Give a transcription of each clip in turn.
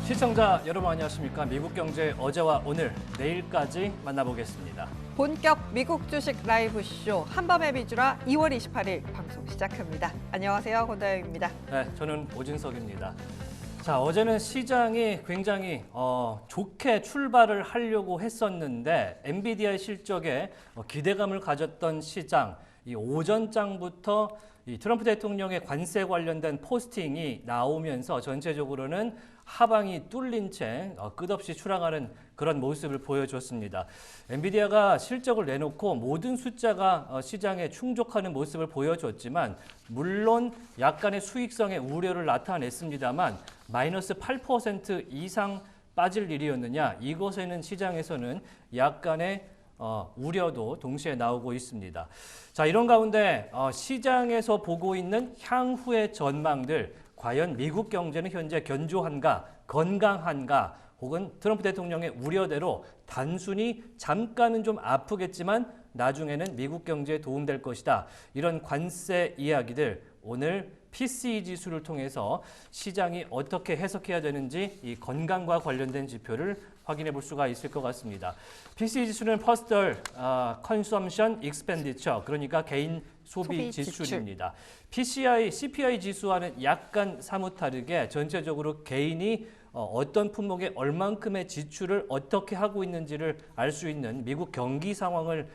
시청자 여러분 안녕하십니까? 미국 경제 어제와 오늘, 내일까지 만나보겠습니다. 본격 미국 주식 라이브 쇼 한밤의 비주라 2월 28일 방송 시작합니다. 안녕하세요, 권다영입니다. 네, 저는 오진석입니다. 자, 어제는 시장이 굉장히 좋게 출발을 하려고 했었는데 엔비디아의 실적에 기대감을 가졌던 시장, 이 오전장부터 이 트럼프 대통령의 관세 관련된 포스팅이 나오면서 전체적으로는 하방이 뚫린 채 끝없이 추락하는 그런 모습을 보여줬습니다. 엔비디아가 실적을 내놓고 모든 숫자가 시장에 충족하는 모습을 보여줬지만 물론 약간의 수익성의 우려를 나타냈습니다만 마이너스 8% 이상 빠질 일이었느냐, 이것에는 시장에서는 약간의 우려도 동시에 나오고 있습니다. 자, 이런 가운데 시장에서 보고 있는 향후의 전망들, 과연 미국 경제는 현재 견조한가, 건강한가, 혹은 트럼프 대통령의 우려대로 단순히 잠깐은 좀 아프겠지만 나중에는 미국 경제에 도움될 것이다. 이런 관세 이야기들 오늘 PCE 지수를 통해서 시장이 어떻게 해석해야 되는지 이 건강과 관련된 지표를 확인해 볼 수가 있을 것 같습니다. PCE 지수는 Personal Consumption Expenditure, 그러니까 개인 소비 지출입니다. CPI 지수와는 약간 사뭇 다르게 전체적으로 개인이 어떤 품목에 얼만큼의 지출을 어떻게 하고 있는지를 알 수 있는 미국 경기 상황을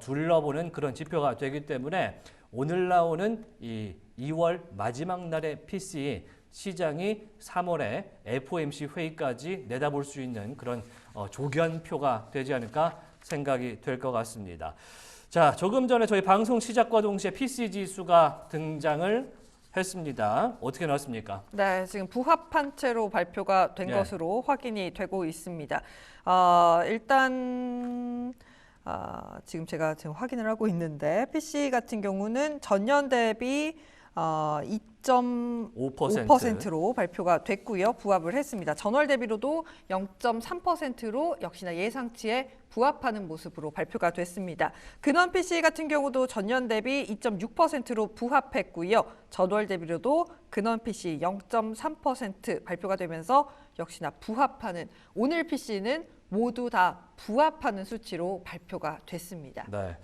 둘러보는 그런 지표가 되기 때문에 오늘 나오는 이 2월 마지막 날의 PCE, 시장이 3월에 FOMC 회의까지 내다볼 수 있는 그런 조견표가 되지 않을까 생각이 될 것 같습니다. 자, 조금 전에 저희 방송 시작과 동시에 PCE 지수가 등장을 했습니다. 어떻게 나왔습니까? 네, 지금 부합한 채로 발표가 된 것으로 확인이 되고 있습니다. 일단 지금 제가 확인을 하고 있는데 PCE 같은 경우는 전년 대비 2.5%로 발표가 됐고요. 부합을 했습니다. 전월 대비로도 0.3%로 역시나 예상치에 부합하는 모습으로 발표가 됐습니다. 근원 PCE 같은 경우도 전년 대비 2.6%로 부합했고요. 전월 대비로도 근원 PCE 0.3% 발표가 되면서 역시나 부합하는, 오늘 PCE는 모두 다 부합하는 수치로 발표가 됐습니다. 네.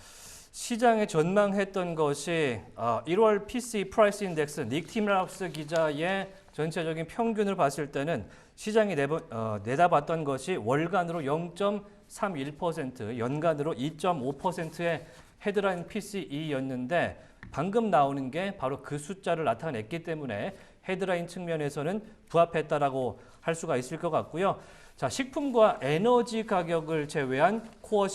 시장에 전망했던 것이 1월 PCE 프라이스 인덱스 닉 팀라우스 기자의 전체적인 평균을 봤을 때는 시장이 내다봤던 것이 월간으로 0.31%, 연간으로 2.5%의 헤드라인 PCE였는데 방금 나오는 게 바로 그 숫자를 나타냈기 때문에 헤드라인 측면에서는 부합했다라고 할 수가 있을 것 같고요. 자, 식품과 에너지 가격을 제외한 코어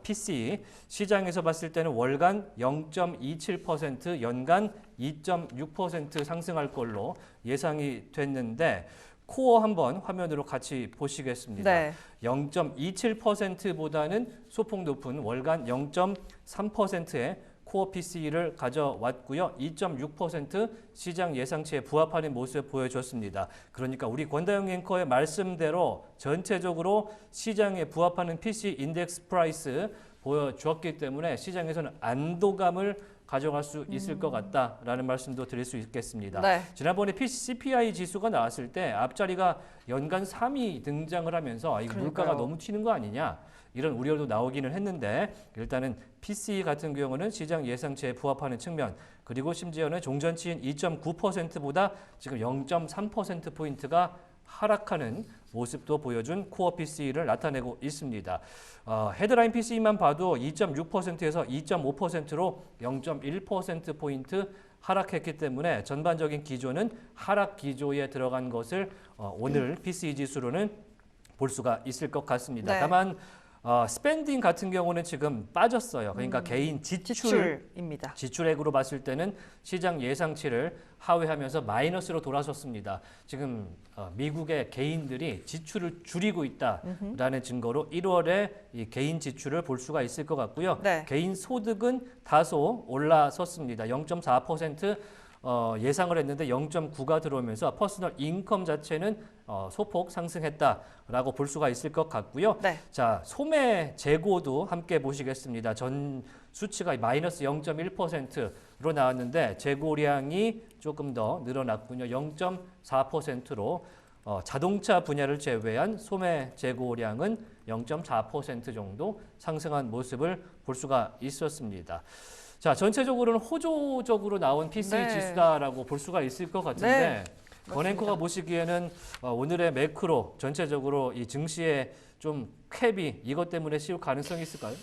PCE, 시장에서 봤을 때는 월간 0.27%, 연간 2.6% 상승할 걸로 예상이 됐는데 코어 한번 화면으로 같이 보시겠습니다. 네. 0.27%보다는 소폭 높은 월간 0.3%의 코어 PCE를 가져왔고요. 2.6% 시장 예상치에 부합하는 모습을 보여줬습니다. 그러니까 우리 권다영 앵커의 말씀대로 전체적으로 시장에 부합하는 PCE 인덱스 프라이스 보여주었기 때문에 시장에서는 안도감을 가져갈 수 있을 것 같다라는 말씀도 드릴 수 있겠습니다. 네. 지난번에 CPI 지수가 나왔을 때 앞자리가 연간 3위 등장을 하면서 이거 물가가 너무 튀는 거 아니냐, 이런 우려도 나오기는 했는데 일단은 PCE 같은 경우는 시장 예상치에 부합하는 측면, 그리고 심지어는 종전치인 2.9%보다 지금 0.3%포인트가 하락하는 모습도 보여준 코어 PCE를 나타내고 있습니다. 헤드라인 PCE만 봐도 2.6%에서 2.5%로 0.1%포인트 하락했기 때문에 전반적인 기조는 하락 기조에 들어간 것을 오늘 PCE 지수로는 볼 수가 있을 것 같습니다. 네. 다만 스펜딩 같은 경우는 지금 빠졌어요. 그러니까 개인 지출입니다. 지출액으로 봤을 때는 시장 예상치를 하회하면서 마이너스로 돌아섰습니다. 지금 미국의 개인들이 지출을 줄이고 있다라는 증거로 1월에 이 개인 지출을 볼 수가 있을 것 같고요. 네. 개인 소득은 다소 올라섰습니다. 0.4% 예상을 했는데 0.9가 들어오면서 퍼스널 인컴 자체는 소폭 상승했다라고 볼 수가 있을 것 같고요. 네. 자, 소매 재고도 함께 보시겠습니다. 전 수치가 마이너스 0.1%로 나왔는데 재고량이 조금 더 늘어났군요. 0.4%로 자동차 분야를 제외한 소매 재고량은 0.4% 정도 상승한 모습을 볼 수가 있었습니다. 자, 전체적으로는 호조적으로 나온 PCE 네. 지수다라고 볼 수가 있을 것 같은데 네, 권앵커가 맞습니다. 보시기에는 오늘의 매크로 전체적으로 이 증시의 좀 캡이 이것 때문에 씌울 가능성이 있을까요?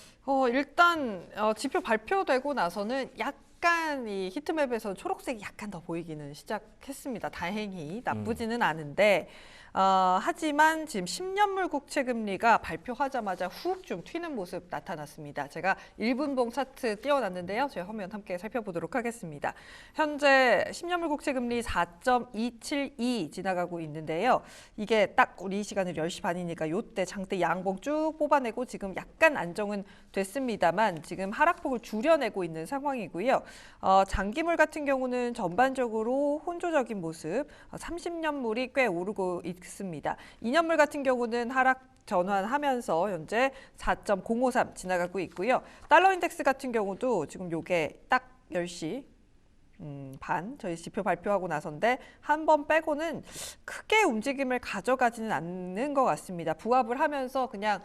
일단 지표 발표되고 나서는 약간 이 히트맵에서 초록색이 약간 더 보이기는 시작했습니다. 다행히 나쁘지는 않은데 하지만 지금 10년물 국채 금리가 발표하자마자 훅 좀 튀는 모습 나타났습니다. 제가 1분봉 차트 띄워놨는데요. 저희 화면 함께 살펴보도록 하겠습니다. 현재 10년물 국채 금리 4.272 지나가고 있는데요. 이게 딱 우리 이 시간은 10시 반이니까 요때 장대 양봉 쭉 뽑아내고 지금 약간 안정은 됐습니다만 지금 하락폭을 줄여내고 있는 상황이고요. 장기물 같은 경우는 전반적으로 혼조적인 모습, 30년물이 꽤 오르고 있습니다. 2년물 같은 경우는 하락 전환하면서 현재 4.053 지나가고 있고요. 달러 인덱스 같은 경우도 지금 요게 딱 10시 반 저희 지표 발표하고 나서인데 한 번 빼고는 크게 움직임을 가져가지는 않는 것 같습니다. 부합을 하면서 그냥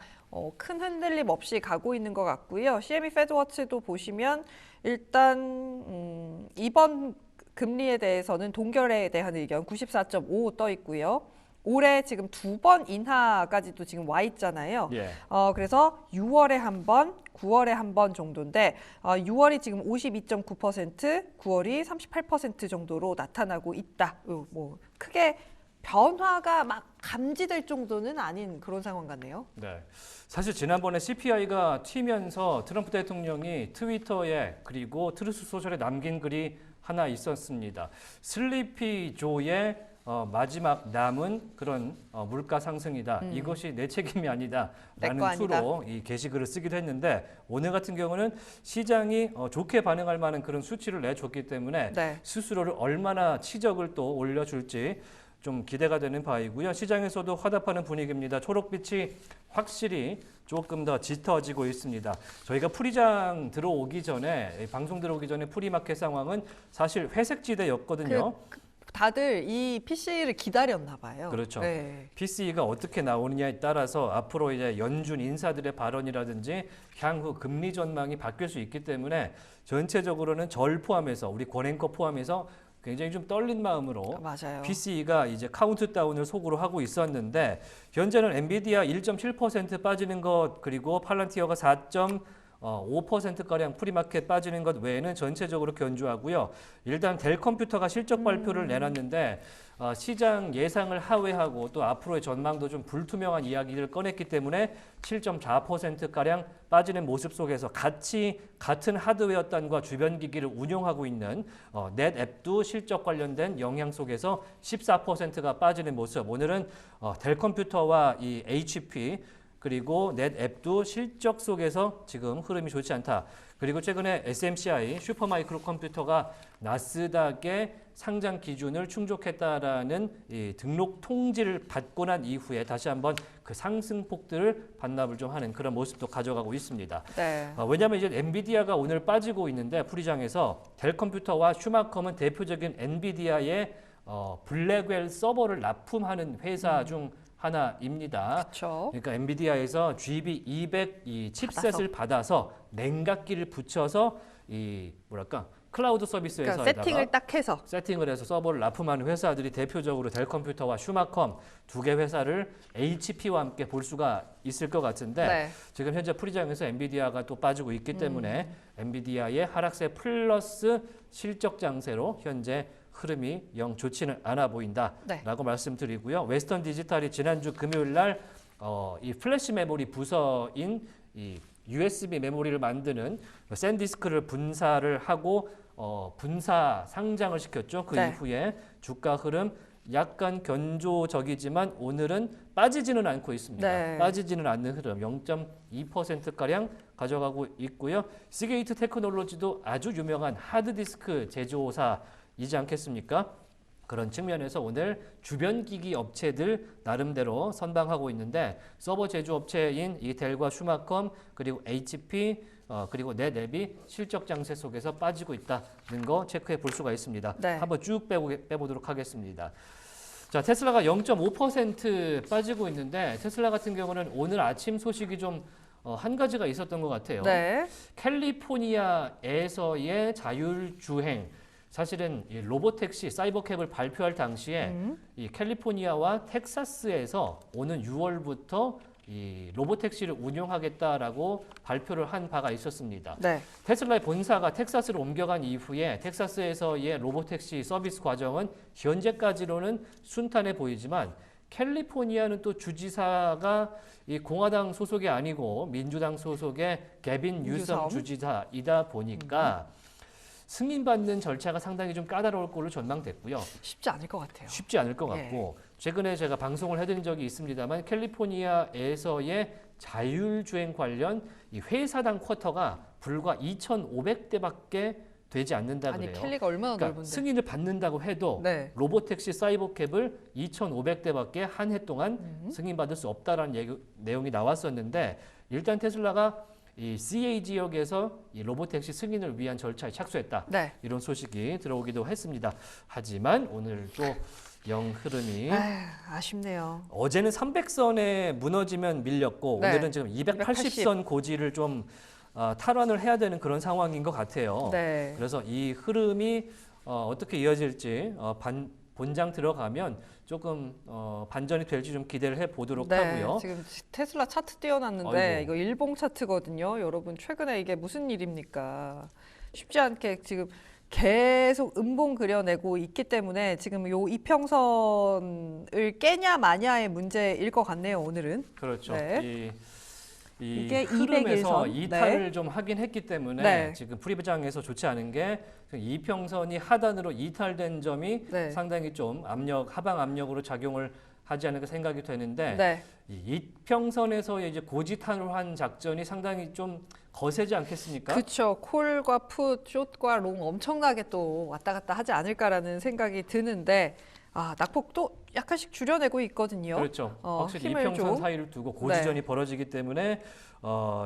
큰 흔들림 없이 가고 있는 것 같고요. CME 페드워치도 보시면 일단 이번 금리에 대해서는 동결에 대한 의견 94.5 떠 있고요. 올해 지금 2번 인하까지도 지금 와 있잖아요. 예. 그래서 6월에 한 번, 9월에 한 번 정도인데 6월이 지금 52.9%, 9월이 38% 정도로 나타나고 있다. 뭐 크게 변화가 막 감지될 정도는 아닌 그런 상황 같네요. 네. 사실 지난번에 CPI가 튀면서 트럼프 대통령이 트위터에 그리고 트루스 소셜에 남긴 글이 하나 있었습니다. 슬리피 조의 마지막 남은 그런 물가 상승이다. 이것이 내 책임이 아니다. 라는 투로 이 게시글을 쓰기도 했는데 오늘 같은 경우는 시장이 좋게 반응할 만한 그런 수치를 내줬기 때문에 네. 스스로를 얼마나 치적을 또 올려줄지 좀 기대가 되는 바이고요. 시장에서도 화답하는 분위기입니다. 초록빛이 확실히 조금 더 짙어지고 있습니다. 저희가 풀이장 들어오기 전에 방송 들어오기 전에 프리마켓 상황은 사실 회색지대였거든요. 다들 이 PC를 기다렸나 봐요. 그렇죠. 네. PCE가 어떻게 나오느냐에 따라서 앞으로 이제 연준 인사들의 발언이라든지 향후 금리 전망이 바뀔 수 있기 때문에 전체적으로는 절 포함해서 우리 권앵커 포함해서 굉장히 좀 떨린 마음으로 맞아요. PCE가 이제 카운트다운을 속으로 하고 있었는데 현재는 엔비디아 1.7% 빠지는 것 그리고 팔란티어가 4.5%가량 프리마켓 빠지는 것 외에는 전체적으로 견조하고요. 일단 델 컴퓨터가 실적 발표를 내놨는데 시장 예상을 하회하고 또 앞으로의 전망도 좀 불투명한 이야기를 꺼냈기 때문에 7.4%가량 빠지는 모습 속에서 같은 하드웨어 단과 주변 기기를 운용하고 있는 넷앱도 실적 관련된 영향 속에서 14%가 빠지는 모습. 오늘은 델 컴퓨터와 이 HP 그리고 넷앱도 실적 속에서 지금 흐름이 좋지 않다. 그리고 최근에 SMCI 슈퍼마이크로 컴퓨터가 나스닥의 상장 기준을 충족했다라는 이 등록 통지를 받고 난 이후에 다시 한번 그 상승폭들을 반납을 좀 하는 그런 모습도 가져가고 있습니다. 네. 왜냐하면 이제 엔비디아가 오늘 빠지고 있는데 풀이장에서 델 컴퓨터와 슈마컴은 대표적인 엔비디아의 블랙웰 서버를 납품하는 회사 중 하나입니다. 그렇죠. 그러니까 엔비디아에서 GB200 이 칩셋을 받아서 냉각기를 붙여서 이 뭐랄까 클라우드 서비스 그러니까 회사에다가 세팅을 딱 해서 세팅을 해서 서버를 납품하는 회사들이 대표적으로 델 컴퓨터와 슈마컴 두 개 회사를 HP와 함께 볼 수가 있을 것 같은데 네. 지금 현재 풀이장에서 엔비디아가 또 빠지고 있기 때문에 엔비디아의 하락세 플러스 실적 장세로 현재 흐름이 영 좋지는 않아 보인다라고 네. 말씀드리고요. 웨스턴 디지털이 지난주 금요일 날 이 플래시 메모리 부서인 이 USB 메모리를 만드는 샌디스크를 분사를 하고 분사 상장을 시켰죠. 그 네. 이후에 주가 흐름 약간 견조적이지만 오늘은 빠지지는 않고 있습니다. 네. 빠지지는 않는 흐름 0.2%가량 가져가고 있고요. 시게이트 테크놀로지도 아주 유명한 하드디스크 제조사이지 않겠습니까? 그런 측면에서 오늘 주변 기기 업체들 나름대로 선방하고 있는데 서버 제조업체인 이 델과 슈마컴 그리고 HP 그리고 넷앱이 실적 장세 속에서 빠지고 있다는 거 체크해 볼 수가 있습니다. 네. 한번 쭉 빼보도록 하겠습니다. 자, 테슬라가 0.5% 빠지고 있는데 테슬라 같은 경우는 오늘 아침 소식이 좀 한 가지가 있었던 것 같아요. 네. 캘리포니아에서의 자율주행, 사실은 이 로보택시 사이버캡을 발표할 당시에 이 캘리포니아와 텍사스에서 오는 6월부터 이 로보택시를 운용하겠다라고 발표를 한 바가 있었습니다. 네. 테슬라의 본사가 텍사스로 옮겨간 이후에 텍사스에서의 로보택시 서비스 과정은 현재까지로는 순탄해 보이지만 캘리포니아는 또 주지사가 이 공화당 소속이 아니고 민주당 소속의 개빈 뉴섬 주지사이다 보니까 승인받는 절차가 상당히 좀 까다로울 걸로 전망됐고요. 쉽지 않을 것 같아요. 쉽지 않을 것 같고 최근에 제가 방송을 해드린 적이 있습니다만 캘리포니아에서의 자율주행 관련 이 회사당 쿼터가 불과 2,500대밖에 되지 않는다 아니 그래요. 캘리가 얼마나 그러니까 넓은데. 승인을 받는다고 해도 네. 로보택시 사이버캡을 2,500대밖에 한 해 동안 승인받을 수 없다라는 내용이 나왔었는데 일단 테슬라가 이 CA 지역에서 이 로보택시 승인을 위한 절차에 착수했다. 네. 이런 소식이 들어오기도 했습니다. 하지만 오늘 또 영 흐름이 아쉽네요. 어제는 300선에 무너지면 밀렸고 네. 오늘은 지금 280선 고지를 좀 탈환을 해야 되는 그런 상황인 것 같아요. 네. 그래서 이 흐름이 어떻게 이어질지 본장 들어가면 조금 반전이 될지 좀 기대를 해 보도록 하고요. 지금 테슬라 차트 띄워놨는데 아이고. 이거 일봉 차트거든요. 여러분 최근에 이게 무슨 일입니까? 쉽지 않게 지금 계속 음봉 그려내고 있기 때문에 지금 요 이평선을 깨냐 마냐의 문제일 것 같네요. 오늘은. 그렇죠. 네. 이 이게 흐름에서 201선. 이탈을 네. 좀 하긴 했기 때문에 네. 지금 프리브장에서 좋지 않은 게 이평선이 하단으로 이탈된 점이 네. 상당히 좀 하방 압력으로 작용을 하지 않을까 생각이 되는데 네. 이 이평선에서의 이제 고지 탈환 작전이 상당히 좀 거세지 않겠습니까? 그렇죠. 콜과 풋, 숏과 롱 엄청나게 또 왔다 갔다 하지 않을까라는 생각이 드는데 낙폭도 약간씩 줄여내고 있거든요. 그렇죠. 확실히 힘을 이평선 좀. 사이를 두고 고지전이 벌어지기 때문에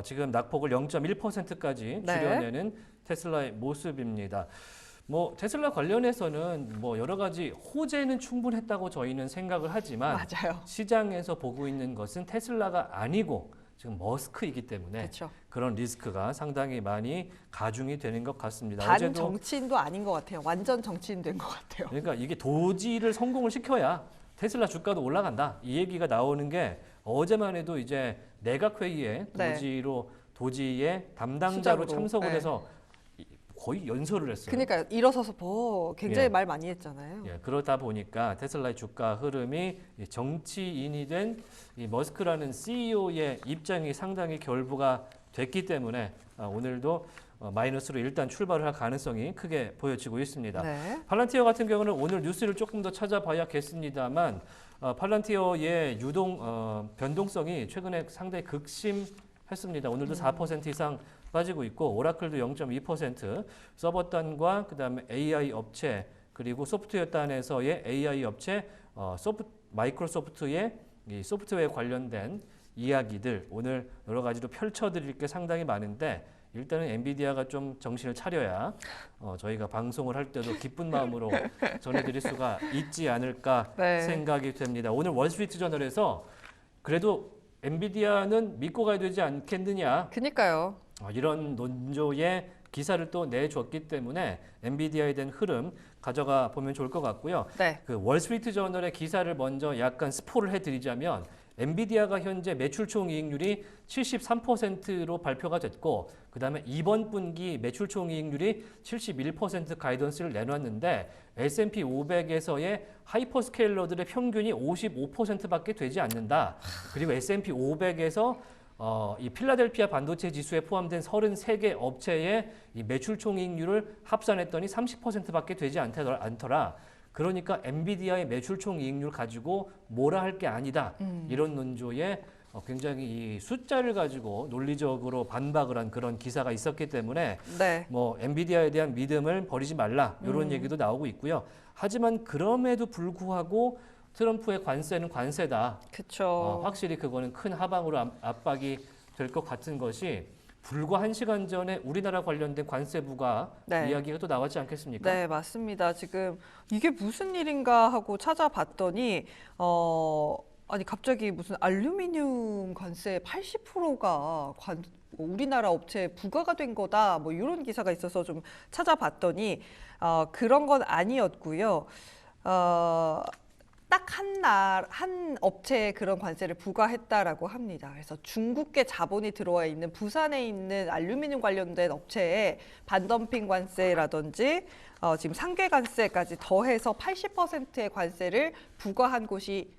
지금 낙폭을 0.1%까지 네. 줄여내는 테슬라의 모습입니다. 뭐 테슬라 관련해서는 뭐 여러 가지 호재는 충분했다고 저희는 생각을 하지만 맞아요. 시장에서 보고 있는 것은 테슬라가 아니고 지금 머스크이기 때문에 그렇죠. 그런 리스크가 상당히 많이 가중이 되는 것 같습니다. 반 어제도 정치인도 아닌 것 같아요. 완전 정치인 된 것 같아요. 그러니까 이게 도지를 성공을 시켜야 테슬라 주가도 올라간다. 이 얘기가 나오는 게 어제만 해도 이제 내각회의에 네. 도지의 담당자로 수장으로. 참석을 네. 해서 거의 연설을 했어요. 그러니까 일어서서 굉장히 예. 말 많이 했잖아요. 예, 그러다 보니까 테슬라의 주가 흐름이 이 정치인이 된 이 머스크라는 CEO의 입장이 상당히 결부가 됐기 때문에 오늘도 마이너스로 일단 출발을 할 가능성이 크게 보여지고 있습니다. 네. 팔란티어 같은 경우는 오늘 뉴스를 조금 더 찾아봐야겠습니다만 팔란티어의 변동성이 최근에 상당히 극심했습니다. 오늘도 4% 이상 빠지고 있고 오라클도 0.2%, 서버단과 그다음에 AI 업체 그리고 소프트웨어 단에서의 AI 업체 마이크로소프트의 이 소프트웨어 관련된 이야기들 오늘 여러 가지로 펼쳐드릴 게 상당히 많은데 일단은 엔비디아가 좀 정신을 차려야 저희가 방송을 할 때도 기쁜 마음으로 전해드릴 수가 있지 않을까 네. 생각이 됩니다. 오늘 월스트리트 저널에서 그래도 엔비디아는 믿고 가야 되지 않겠느냐 그니까요. 이런 논조의 기사를 또 내줬기 때문에 엔비디아에 대한 흐름 가져가 보면 좋을 것 같고요. 네. 그 월스트리트 저널의 기사를 먼저 약간 스포를 해드리자면 엔비디아가 현재 매출 총이익률이 73%로 발표가 됐고 그다음에 이번 분기 매출 총이익률이 71% 가이던스를 내놨는데 S&P 500에서의 하이퍼스케일러들의 평균이 55%밖에 되지 않는다. 그리고 S&P 500에서 이 필라델피아 반도체 지수에 포함된 33개 업체의 이 매출 총이익률을 합산했더니 30%밖에 되지 않더라. 그러니까 엔비디아의 매출 총이익률 가지고 뭐라 할 게 아니다. 이런 논조에 굉장히 이 숫자를 가지고 논리적으로 반박을 한 그런 기사가 있었기 때문에 네. 뭐 엔비디아에 대한 믿음을 버리지 말라 이런 얘기도 나오고 있고요. 하지만 그럼에도 불구하고 트럼프의 관세는 관세다. 그렇죠. 확실히 그거는 큰 하방으로 압박이 될 것 같은 것이 불과 1시간 전에 우리나라 관련된 관세 부과 네. 이야기가 또 나왔지 않겠습니까? 네, 맞습니다. 지금 이게 무슨 일인가 하고 찾아봤더니 아니 갑자기 무슨 알루미늄 관세 80%가 우리나라 업체에 부과가 된 거다. 뭐 이런 기사가 있어서 좀 찾아봤더니 그런 건 아니었고요. 딱 한 업체에 그런 관세를 부과했다라고 합니다. 그래서 중국계 자본이 들어와 있는 부산에 있는 알루미늄 관련된 업체에 반덤핑 관세라든지 지금 상계 관세까지 더해서 80%의 관세를 부과한 곳이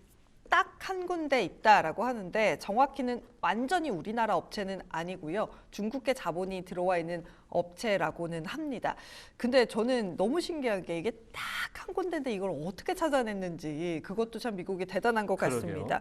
딱 한 군데 있다라고 하는데 정확히는 완전히 우리나라 업체는 아니고요. 중국계 자본이 들어와 있는 업체라고는 합니다. 근데 저는 너무 신기한 게 이게 딱 한 군데인데 이걸 어떻게 찾아냈는지 그것도 참 미국이 대단한 것 같습니다.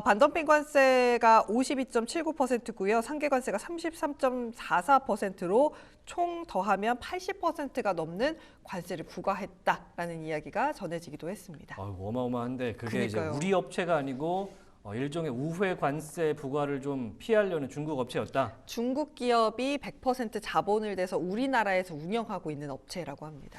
반덤핑 관세가 52.79%고요. 상계 관세가 33.44%로 총 더하면 80%가 넘는 관세를 부과했다라는 이야기가 전해지기도 했습니다. 어마어마한데 그게 그러니까요. 이제 우리 업체가 아니고 일종의 우회 관세 부과를 좀 피하려는 중국 업체였다. 중국 기업이 100% 자본을 대서 우리나라에서 운영하고 있는 업체라고 합니다.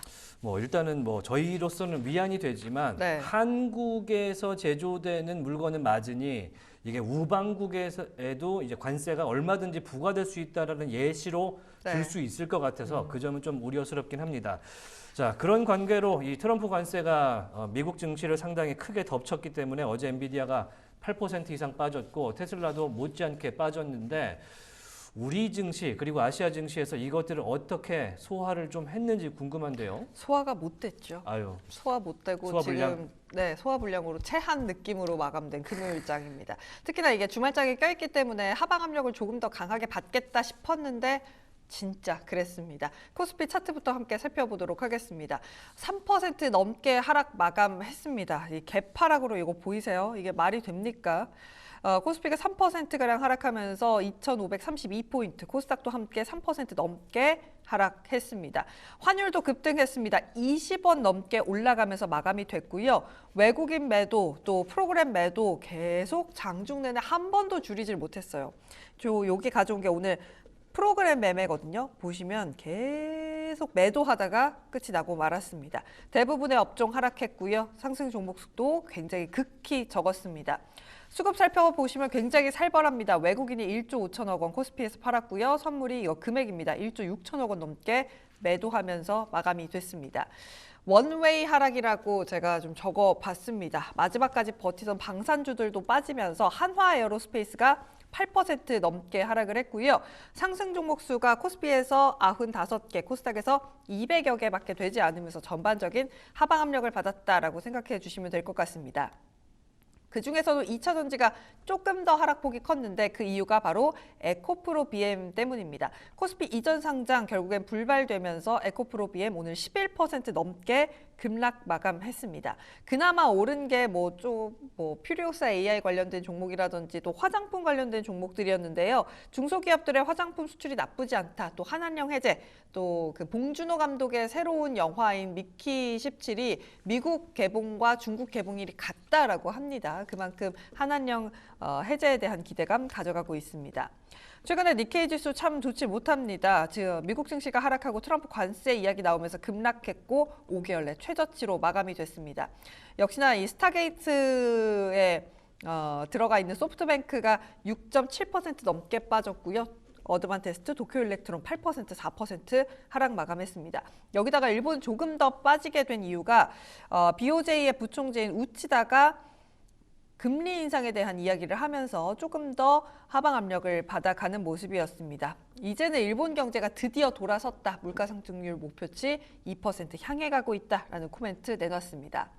일단은 저희로서는 위안이 되지만 네. 한국에서 제조되는 물건은 맞으니 이게 우방국에도 이제 관세가 얼마든지 부과될 수 있다라는 예시로 네. 들 수 있을 것 같아서 그 점은 좀 우려스럽긴 합니다. 자, 그런 관계로 이 트럼프 관세가 미국 증시를 상당히 크게 덮쳤기 때문에 어제 엔비디아가 8% 이상 빠졌고 테슬라도 못지않게 빠졌는데 우리 증시 그리고 아시아 증시에서 이것들을 어떻게 소화를 좀 했는지 궁금한데요. 소화가 못 됐죠. 아유, 소화 못 되고 소화불량? 지금 소화불량으로 체한 느낌으로 마감된 금요일장입니다. 특히나 이게 주말장이 껴있기 때문에 하방 압력을 조금 더 강하게 받겠다 싶었는데 진짜 그랬습니다. 코스피 차트부터 함께 살펴보도록 하겠습니다. 3% 넘게 하락 마감했습니다. 이 개파락으로 이거 보이세요? 이게 말이 됩니까? 코스피가 3%가량 하락하면서 2,532포인트, 코스닥도 함께 3% 넘게 하락했습니다. 환율도 급등했습니다. 20원 넘게 올라가면서 마감이 됐고요. 외국인 매도, 또 프로그램 매도 계속 장중 내내 한 번도 줄이질 못했어요. 여기 가져온 게 오늘 프로그램 매매거든요. 보시면 계속 매도하다가 끝이 나고 말았습니다. 대부분의 업종 하락했고요. 상승 종목도 굉장히 극히 적었습니다. 수급 살펴보시면 굉장히 살벌합니다. 외국인이 1조 5천억 원 코스피에서 팔았고요. 선물이 이거 금액입니다. 1조 6천억 원 넘게 매도하면서 마감이 됐습니다. 원웨이 하락이라고 제가 좀 적어봤습니다. 마지막까지 버티던 방산주들도 빠지면서 한화 에어로스페이스가 8% 넘게 하락을 했고요. 상승 종목 수가 코스피에서 95개, 코스닥에서 200여 개밖에 되지 않으면서 전반적인 하방 압력을 받았다라고 생각해 주시면 될 것 같습니다. 그중에서도 2차전지가 조금 더 하락폭이 컸는데 그 이유가 바로 에코프로 BM 때문입니다. 코스피 이전 상장 결국엔 불발되면서 에코프로 BM 오늘 11% 넘게 급락 마감했습니다. 그나마 오른 게 퓨리오사 AI 관련된 종목이라든지 또 화장품 관련된 종목들이었는데요. 중소기업들의 화장품 수출이 나쁘지 않다. 또 한한령 해제, 또 그 봉준호 감독의 새로운 영화인 미키 17이 미국 개봉과 중국 개봉일이 같다라고 합니다. 그만큼 한한령 해제에 대한 기대감 가져가고 있습니다. 최근에 니케이 지수 참 좋지 못합니다. 즉 미국 증시가 하락하고 트럼프 관세 이야기 나오면서 급락했고 5개월 내 최저치로 마감이 됐습니다. 역시나 이 스타게이트에 들어가 있는 소프트뱅크가 6.7% 넘게 빠졌고요. 어드반테스트, 도쿄일렉트론 8%, 4% 하락 마감했습니다. 여기다가 일본 조금 더 빠지게 된 이유가 BOJ의 부총재인 우치다가 금리 인상에 대한 이야기를 하면서 조금 더 하방 압력을 받아가는 모습이었습니다. 이제는 일본 경제가 드디어 돌아섰다. 물가상승률 목표치 2% 향해 가고 있다라는 코멘트 내놨습니다.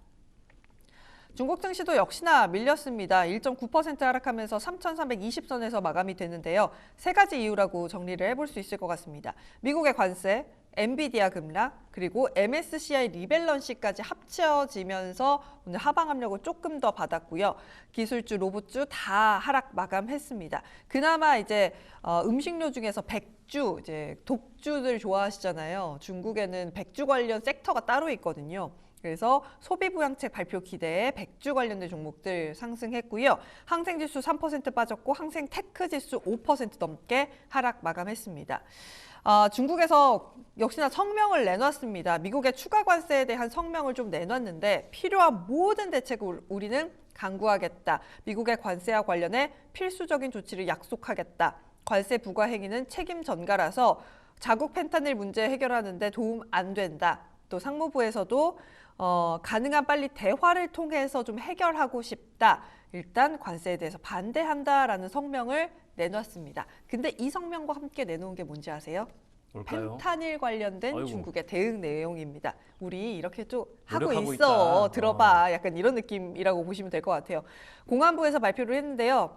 중국 증시도 역시나 밀렸습니다. 1.9% 하락하면서 3,320선에서 마감이 됐는데요. 세 가지 이유라고 정리를 해볼 수 있을 것 같습니다. 미국의 관세, 엔비디아 급락, 그리고 MSCI 리밸런시까지 합쳐지면서 오늘 하방 압력을 조금 더 받았고요. 기술주, 로봇주 다 하락 마감했습니다. 그나마 이제 음식료 중에서 백주, 이제 독주들 좋아하시잖아요. 중국에는 백주 관련 섹터가 따로 있거든요. 그래서 소비부양책 발표 기대에 백주 관련된 종목들 상승했고요. 항생지수 3% 빠졌고 항생테크지수 5% 넘게 하락 마감했습니다. 중국에서 역시나 성명을 내놨습니다. 미국의 추가 관세에 대한 성명을 좀 내놨는데 필요한 모든 대책을 우리는 강구하겠다. 미국의 관세와 관련해 필수적인 조치를 약속하겠다. 관세 부과 행위는 책임 전가라서 자국 펜타닐 문제 해결하는 데 도움 안 된다. 또 상무부에서도 가능한 빨리 대화를 통해서 좀 해결하고 싶다. 일단 관세에 대해서 반대한다라는 성명을 내놨습니다. 근데 이 성명과 함께 내놓은 게 뭔지 아세요? 뭘까요? 펜타닐 관련된 아이고. 중국의 대응 내용입니다. 우리 이렇게 좀 하고 노력하고 있어. 있다. 들어봐. 약간 이런 느낌이라고 보시면 될 것 같아요. 공안부에서 발표를 했는데요.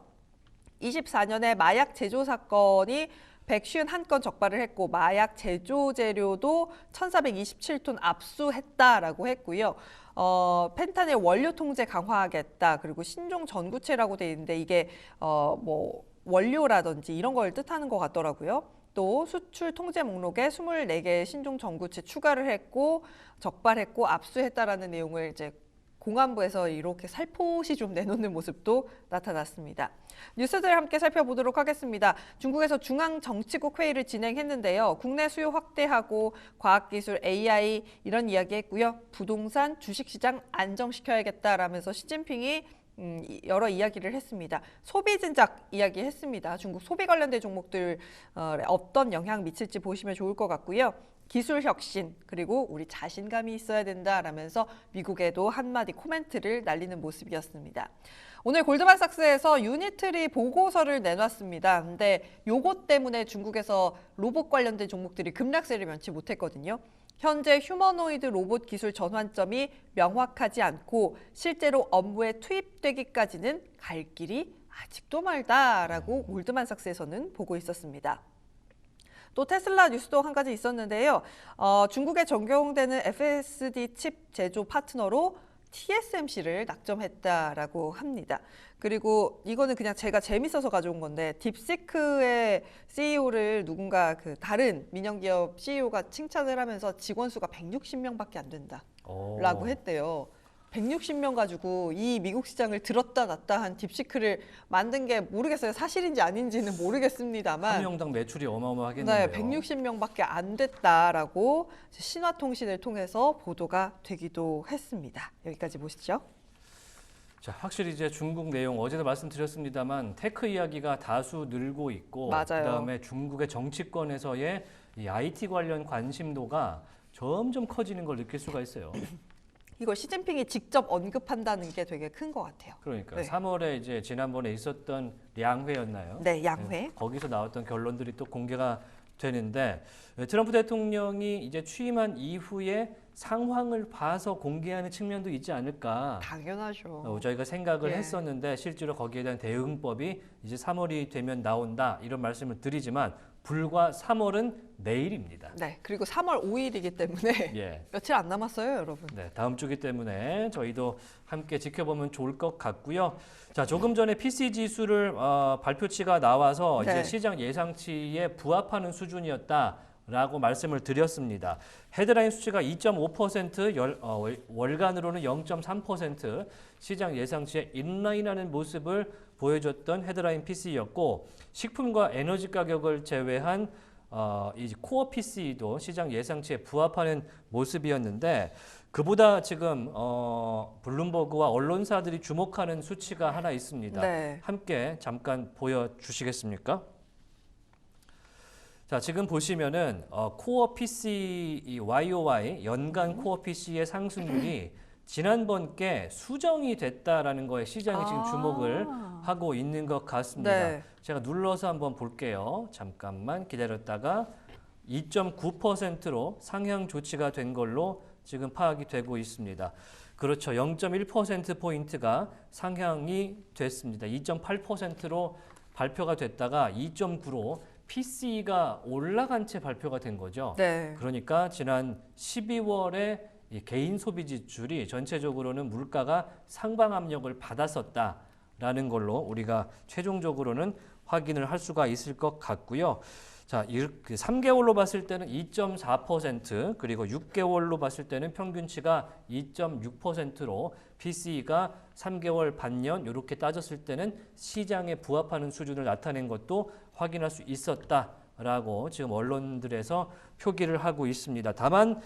24년에 마약 제조 사건이 151건 적발을 했고 마약 제조 재료도 1,427톤 압수했다라고 했고요. 펜타닐 원료 통제 강화하겠다. 그리고 신종 전구체라고 돼 있는데 이게 뭐 원료라든지 이런 걸 뜻하는 것 같더라고요. 또 수출 통제 목록에 24개의 신종 전구체 추가를 했고 적발했고 압수했다라는 내용을 이제 공안부에서 이렇게 살포시 좀 내놓는 모습도 나타났습니다. 뉴스들 함께 살펴보도록 하겠습니다. 중국에서 중앙정치국 회의를 진행했는데요. 국내 수요 확대하고 과학기술, AI 이런 이야기 했고요. 부동산, 주식시장 안정시켜야겠다라면서 시진핑이 여러 이야기를 했습니다. 소비 진작 이야기했습니다. 중국 소비 관련된 종목들 어떤 영향 미칠지 보시면 좋을 것 같고요. 기술 혁신 그리고 우리 자신감이 있어야 된다라면서 미국에도 한마디 코멘트를 날리는 모습이었습니다. 오늘 골드만삭스에서 유니트리 보고서를 내놨습니다. 근데 요것 때문에 중국에서 로봇 관련된 종목들이 급락세를 면치 못했거든요. 현재 휴머노이드 로봇 기술 전환점이 명확하지 않고 실제로 업무에 투입되기까지는 갈 길이 아직도 멀다라고 골드만삭스에서는 보고 있었습니다. 또 테슬라 뉴스도 한 가지 있었는데요. 중국에 적용되는 FSD 칩 제조 파트너로 TSMC를 낙점했다라고 합니다. 그리고 이거는 그냥 제가 재밌어서 가져온 건데 딥시크의 CEO를 누군가 그 다른 민영기업 CEO가 칭찬을 하면서 직원 수가 160명밖에 안 된다라고 했대요. 160명 가지고 이 미국 시장을 들었다 놨다 한 딥시크를 만든 게 모르겠어요. 사실인지 아닌지는 모르겠습니다만 한 명당 매출이 어마어마하겠네요. 네, 160명밖에 안 됐다라고 신화통신을 통해서 보도가 되기도 했습니다. 여기까지 보시죠. 자, 확실히 이제 중국 내용 어제도 말씀드렸습니다만 테크 이야기가 다수 늘고 있고 맞아요. 그다음에 중국의 정치권에서의 이 IT 관련 관심도가 점점 커지는 걸 느낄 수가 있어요. 이걸 시진핑이 직접 언급한다는 게 되게 큰 것 같아요. 그러니까 네. 3월에 이제 지난번에 있었던 량회였나요? 네, 양회. 네, 거기서 나왔던 결론들이 또 공개가 되는데 트럼프 대통령이 이제 취임한 이후에 상황을 봐서 공개하는 측면도 있지 않을까. 당연하죠. 저희가 생각을 예. 했었는데 실제로 거기에 대한 대응법이 이제 3월이 되면 나온다 이런 말씀을 드리지만 불과 3월은 내일입니다. 네, 그리고 3월 5일이기 때문에 예. 며칠 안 남았어요, 여러분. 네, 다음 주기 때문에 저희도 함께 지켜보면 좋을 것 같고요. 자, 조금 전에 PC 지수를 발표치가 나와서 네. 이제 시장 예상치에 부합하는 수준이었다라고 말씀을 드렸습니다. 헤드라인 수치가 2.5%, 월간으로는 0.3% 시장 예상치에 인라인하는 모습을 보여줬던 헤드라인 PC였고 식품과 에너지 가격을 제외한 이 코어 PC도 시장 예상치에 부합하는 모습이었는데 그보다 지금 블룸버그와 언론사들이 주목하는 수치가 하나 있습니다. 네. 함께 잠깐 보여주시겠습니까? 자, 지금 보시면은 코어 PC 이 YOY 연간 코어 PC의 상승률이 지난번께 수정이 됐다라는 거에 시장이 지금 주목을 하고 있는 것 같습니다. 네. 제가 눌러서 한번 볼게요. 잠깐만 기다렸다가 2.9%로 상향 조치가 된 걸로 지금 파악이 되고 있습니다. 그렇죠. 0.1%포인트가 상향이 됐습니다. 2.8%로 발표가 됐다가 2.9로 PC가 올라간 채 발표가 된 거죠. 네. 그러니까 지난 12월에 이 개인 소비 지출이 전체적으로는 물가가 상방 압력을 받았었다라는 걸로 우리가 최종적으로는 확인을 할 수가 있을 것 같고요. 자, 3개월로 봤을 때는 2.4%, 그리고 6개월로 봤을 때는 평균치가 2.6%로 PCE가 3개월 반년 이렇게 따졌을 때는 시장에 부합하는 수준을 나타낸 것도 확인할 수 있었다라고 지금 언론들에서 표기를 하고 있습니다. 다만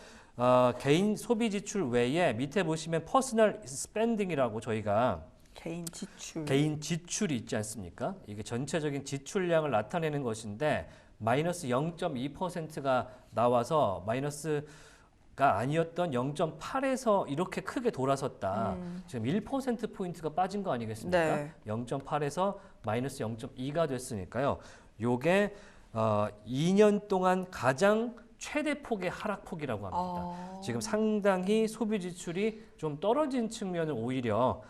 개인 소비 지출 외에 밑에 보시면 퍼스널 스펜딩이라고 저희가 개인 지출이 있지 않습니까? 이게 전체적인 지출량을 나타내는 것인데 마이너스 0.2%가 나와서 마이너스가 아니었던 0.8에서 이렇게 크게 돌아섰다. 지금 1%포인트가 빠진 거 아니겠습니까? 네. 0.8에서 마이너스 0.2가 됐으니까요. 요게 2년 동안 가장 최대 폭의 하락폭이라고 합니다. 지금 상당히 소비 지출이 좀 떨어진 측면을 오히려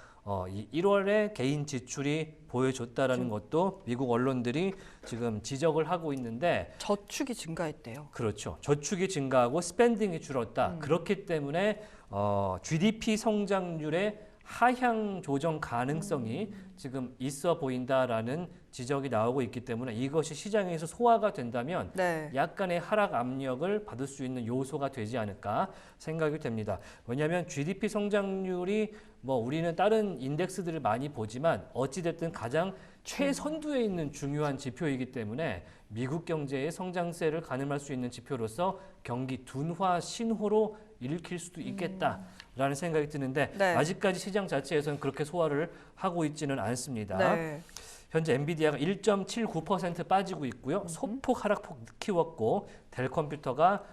이 1월에 개인 지출이 보여줬다라는 것도 미국 언론들이 지금 지적을 하고 있는데 저축이 증가했대요. 그렇죠. 저축이 증가하고 스pen딩이 줄었다. 그렇기 때문에 GDP 성장률의 하향 조정 가능성이 지금 있어 보인다라는 지적이 나오고 있기 때문에 이것이 시장에서 소화가 된다면 네. 약간의 하락 압력을 받을 수 있는 요소가 되지 않을까 생각이 됩니다. 왜냐하면 GDP 성장률이 뭐 우리는 다른 인덱스들을 많이 보지만 어찌됐든 가장 최선두에 있는 중요한 지표이기 때문에 미국 경제의 성장세를 가늠할 수 있는 지표로서 경기 둔화 신호로 읽힐 수도 있겠다라는 생각이 드는데 네. 아직까지 시장 자체에서는 그렇게 소화를 하고 있지는 않습니다. 네. 현재 엔비디아가 1.79% 빠지고 있고요. 소폭 하락폭 키웠고 델 컴퓨터가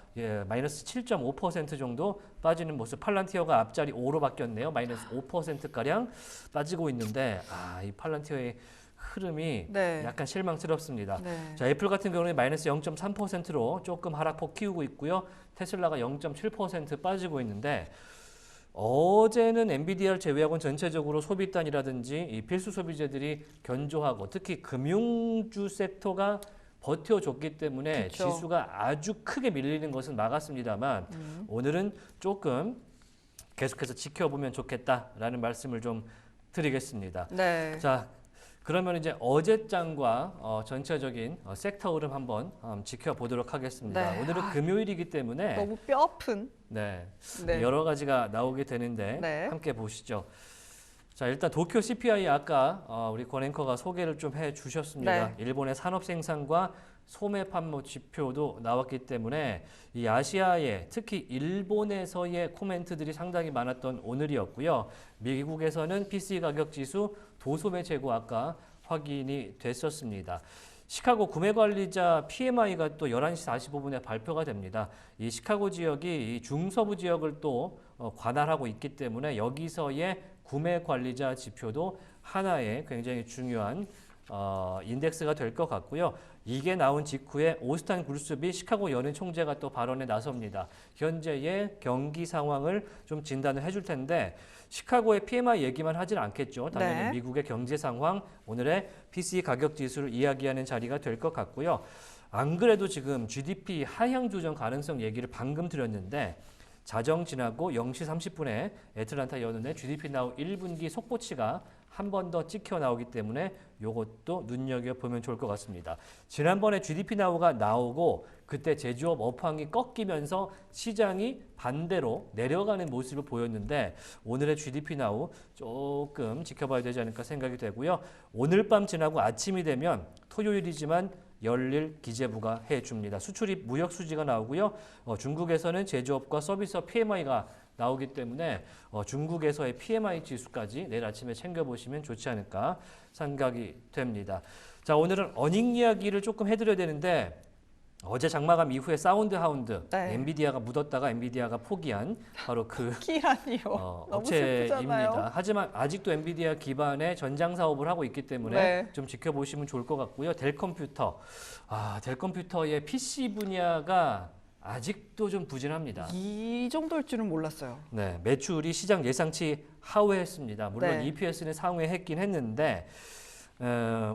마이너스 7.5% 정도 빠지는 모습. 팔란티어가 앞자리 5로 바뀌었네요. 마이너스 5%가량 빠지고 있는데 이 팔란티어의 흐름이 네. 약간 실망스럽습니다. 네. 자, 애플 같은 경우는 마이너스 0.3%로 조금 하락폭 키우고 있고요. 테슬라가 0.7% 빠지고 있는데 어제는 엔비디아를 제외하고는 전체적으로 소비단이라든지 이 필수 소비재들이 견조하고 특히 금융주 섹터가 버텨줬기 때문에 그쵸. 지수가 아주 크게 밀리는 것은 막았습니다만 오늘은 조금 계속해서 지켜보면 좋겠다라는 말씀을 좀 드리겠습니다. 네. 자, 그러면 이제 어제장과 전체적인 섹터 흐름 한번 지켜보도록 하겠습니다. 네. 오늘은 금요일이기 때문에 너무 뼈아픈. 네, 네. 여러 가지가 나오게 되는데 네. 함께 보시죠. 자, 일단 도쿄 CPI 아까 우리 권 앵커가 소개를 좀 해주셨습니다. 네. 일본의 산업 생산과 소매 판매 지표도 나왔기 때문에 이 아시아의 특히 일본에서의 코멘트들이 상당히 많았던 오늘이었고요. 미국에서는 PC 가격 지수, 도소매 재고 아까 확인이 됐었습니다. 시카고 구매관리자 PMI가 또 11시 45분에 발표가 됩니다. 이 시카고 지역이 이 중서부 지역을 또 관할하고 있기 때문에 여기서의 구매관리자 지표도 하나의 굉장히 중요한 인덱스가 될 것 같고요. 이게 나온 직후에 오스탄 그루스비 시카고 연은 총재가 또 발언에 나섭니다. 현재의 경기 상황을 좀 진단을 해줄 텐데 시카고의 PMI 얘기만 하진 않겠죠. 당연히 네. 미국의 경제 상황, 오늘의 PCE 가격 지수를 이야기하는 자리가 될 것 같고요. 안 그래도 지금 GDP 하향 조정 가능성 얘기를 방금 드렸는데 자정 지나고 0시 30분에 애틀란타 연은의 GDP 나우 1분기 속보치가 한 번 더 찍혀 나오기 때문에 이것도 눈여겨보면 좋을 것 같습니다. 지난번에 GDP 나우가 나오고 그때 제조업 업황이 꺾이면서 시장이 반대로 내려가는 모습을 보였는데 오늘의 GDP 나우 조금 지켜봐야 되지 않을까 생각이 되고요. 오늘 밤 지나고 아침이 되면 토요일이지만 열릴 기재부가 해줍니다. 수출입 무역 수지가 나오고요. 중국에서는 제조업과 서비스업 PMI가 나오기 때문에 중국에서의 PMI 지수까지 내일 아침에 챙겨보시면 좋지 않을까 생각이 됩니다. 자, 오늘은 어닝 이야기를 조금 해드려야 되는데 어제 장마감 이후에 사운드 하운드, 네. 엔비디아가 묻었다가 엔비디아가 포기한 바로 그 키라니요. 너무 업체입니다. 슬프잖아요. 하지만 아직도 엔비디아 기반의 전장 사업을 하고 있기 때문에 네. 좀 지켜보시면 좋을 것 같고요. 델 컴퓨터, 델 컴퓨터의 PC 분야가 아직도 좀 부진합니다. 이 정도일 줄은 몰랐어요. 네, 매출이 시장 예상치 하회했습니다. 물론 네. EPS는 상회했긴 했는데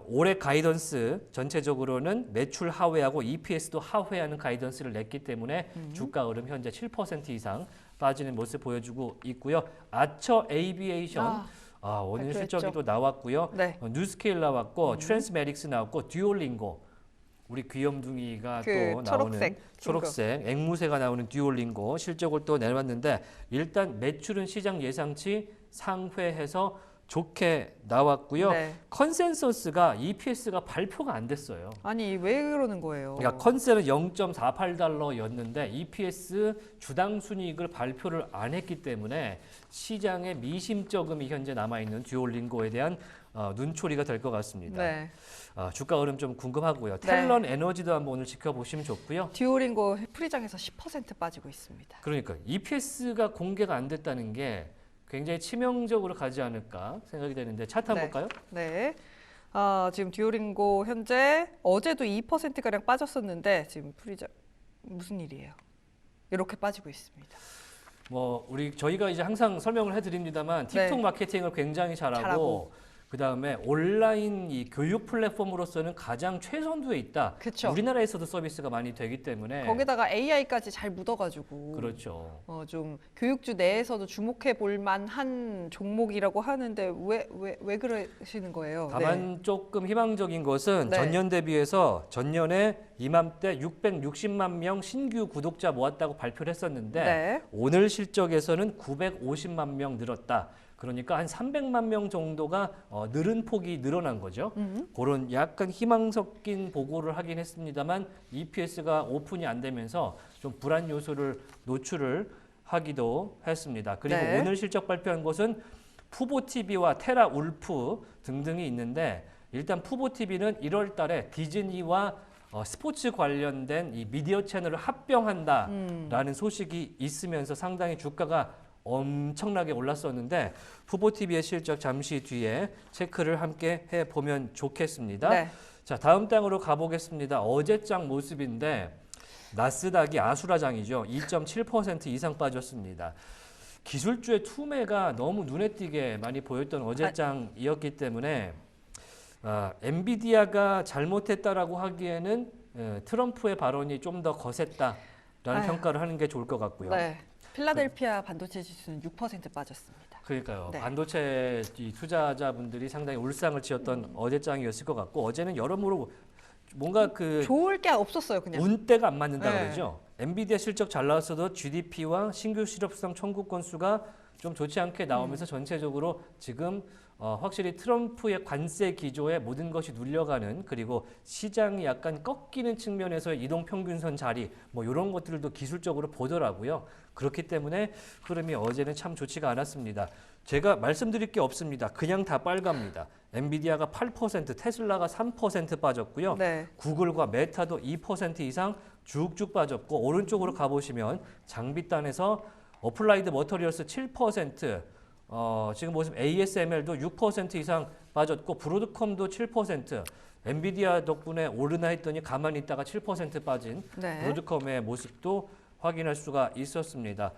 올해 가이던스 전체적으로는 매출 하회하고 EPS도 하회하는 가이던스를 냈기 때문에 주가 흐름 현재 7% 이상 빠지는 모습 보여주고 있고요. 아처 에이비에이션 오늘 발표했죠. 실적이 또 나왔고요. 네. 뉴스케일 나왔고 트랜스메딕스 나왔고 듀올링고 우리 귀염둥이가 그 또 나오는 초록색 친구. 초록색 앵무새가 나오는 듀오링고 실적을 또 내놨는데 일단 매출은 시장 예상치 상회해서 좋게 나왔고요. 네. 컨센서스가 EPS가 발표가 안 됐어요. 아니 왜 그러는 거예요? 그러니까 컨센은 0.48달러였는데 EPS 주당 순이익을 발표를 안 했기 때문에 시장에 미심쩍음이 현재 남아있는 듀오링고에 대한 눈초리가 될 것 같습니다. 네. 주가 흐름 좀 궁금하고요. 네. 텔런 에너지도 한번 오늘 지켜보시면 좋고요. 듀오링고 프리장에서 10% 빠지고 있습니다. 그러니까 EPS가 공개가 안 됐다는 게 굉장히 치명적으로 가지 않을까 생각이 되는데 차트 한번 네. 볼까요? 네. 지금 듀오링고 현재 어제도 2%가량 빠졌었는데 지금 프리장 무슨 일이에요? 이렇게 빠지고 있습니다. 뭐 저희가 이제 항상 설명을 해드립니다만 틱톡 네. 마케팅을 굉장히 잘하고 그다음에 온라인 이 교육 플랫폼으로서는 가장 최선두에 있다. 그쵸. 우리나라에서도 서비스가 많이 되기 때문에 거기다가 AI까지 잘 묻어가지고 그렇죠. 좀 교육주 내에서도 주목해 볼 만한 종목이라고 하는데 왜 그러시는 거예요? 다만 조금 희망적인 것은 네. 전년 대비해서 전년에 이맘때 660만 명 신규 구독자 모았다고 발표를 했었는데 네. 오늘 실적에서는 950만 명 늘었다. 그러니까 한 300만 명 정도가 늘은 폭이 늘어난 거죠. 그런 약간 희망 섞인 보고를 하긴 했습니다만 EPS가 오픈이 안 되면서 좀 불안 요소를 노출을 하기도 했습니다. 그리고 네. 오늘 실적 발표한 곳은 푸보TV와 테라울프 등등이 있는데 일단 푸보TV는 1월 달에 디즈니와 스포츠 관련된 이 미디어 채널을 합병한다라는 소식이 있으면서 상당히 주가가 엄청나게 올랐었는데 푸보TV의 실적 잠시 뒤에 체크를 함께 해보면 좋겠습니다. 네. 자, 다음 장으로 가보겠습니다. 어제장 모습인데 나스닥이 아수라장이죠. 2.7% 이상 빠졌습니다. 기술주의 투매가 너무 눈에 띄게 많이 보였던 어제장이었기 때문에 엔비디아가 잘못했다라고 하기에는 트럼프의 발언이 좀 더 거셌다라는 평가를 하는 게 좋을 것 같고요. 네. 필라델피아 반도체 지수는 6% 빠졌습니다. 그러니까요. 네. 반도체 이 투자자분들이 상당히 울상을 지었던 어제장이었을 것 같고 어제는 여러모로 뭔가 그 좋을 게 없었어요, 그냥. 운대가 안 맞는다 네. 그러죠. 엔비디아 실적 잘 나왔어도 GDP와 신규 실업수당 청구 건수가 좀 좋지 않게 나오면서 전체적으로 지금 확실히 트럼프의 관세 기조에 모든 것이 눌려가는 그리고 시장이 약간 꺾이는 측면에서의 이동평균선 자리 뭐 이런 것들도 기술적으로 보더라고요. 그렇기 때문에 흐름이 어제는 참 좋지가 않았습니다. 제가 말씀드릴 게 없습니다. 그냥 다 빨갑니다. 엔비디아가 8%, 테슬라가 3% 빠졌고요. 네. 구글과 메타도 2% 이상 쭉쭉 빠졌고 오른쪽으로 가보시면 장비단에서 어플라이드 머터리얼스 7%, 지금 보시면 ASML도 6% 이상 빠졌고 브로드컴도 7%, 엔비디아 덕분에 오르나 했더니 가만히 있다가 7% 빠진 네. 브로드컴의 모습도 확인할 수가 있었습니다.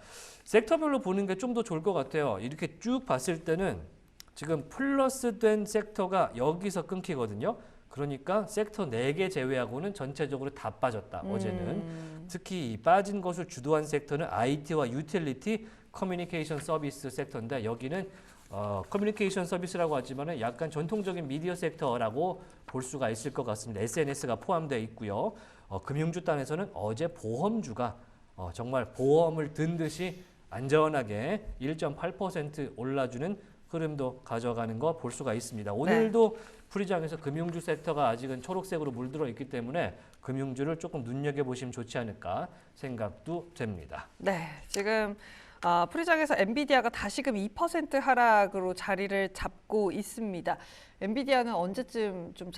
섹터별로 보는 게 좀 더 좋을 것 같아요. 이렇게 쭉 봤을 때는 지금 플러스된 섹터가 여기서 끊기거든요. 그러니까 섹터 4개 제외하고는 전체적으로 다 빠졌다. 어제는. 특히 이 빠진 것을 주도한 섹터는 IT와 유틸리티, 커뮤니케이션 서비스 섹터인데 여기는 커뮤니케이션 서비스라고 하지만 약간 전통적인 미디어 섹터라고 볼 수가 있을 것 같습니다. SNS가 포함되어 있고요. 금융주 단에서는 어제 보험주가 정말 보험을 든 듯이 안전하게 1.8% 올라주는 흐름도 가져가는 거 볼 수가 있습니다. 오늘도 프리장에서 금융주 섹터가 아직은 초록색으로 물들어 있기 때문에 금융주를 조금 눈여겨보시면 좋지 않을까 생각도 됩니다. 네, 지금 프리장에서 엔비디아가 다시금 2% 하락으로 자리를 잡고 있습니다. 엔비디아는 언제쯤 좀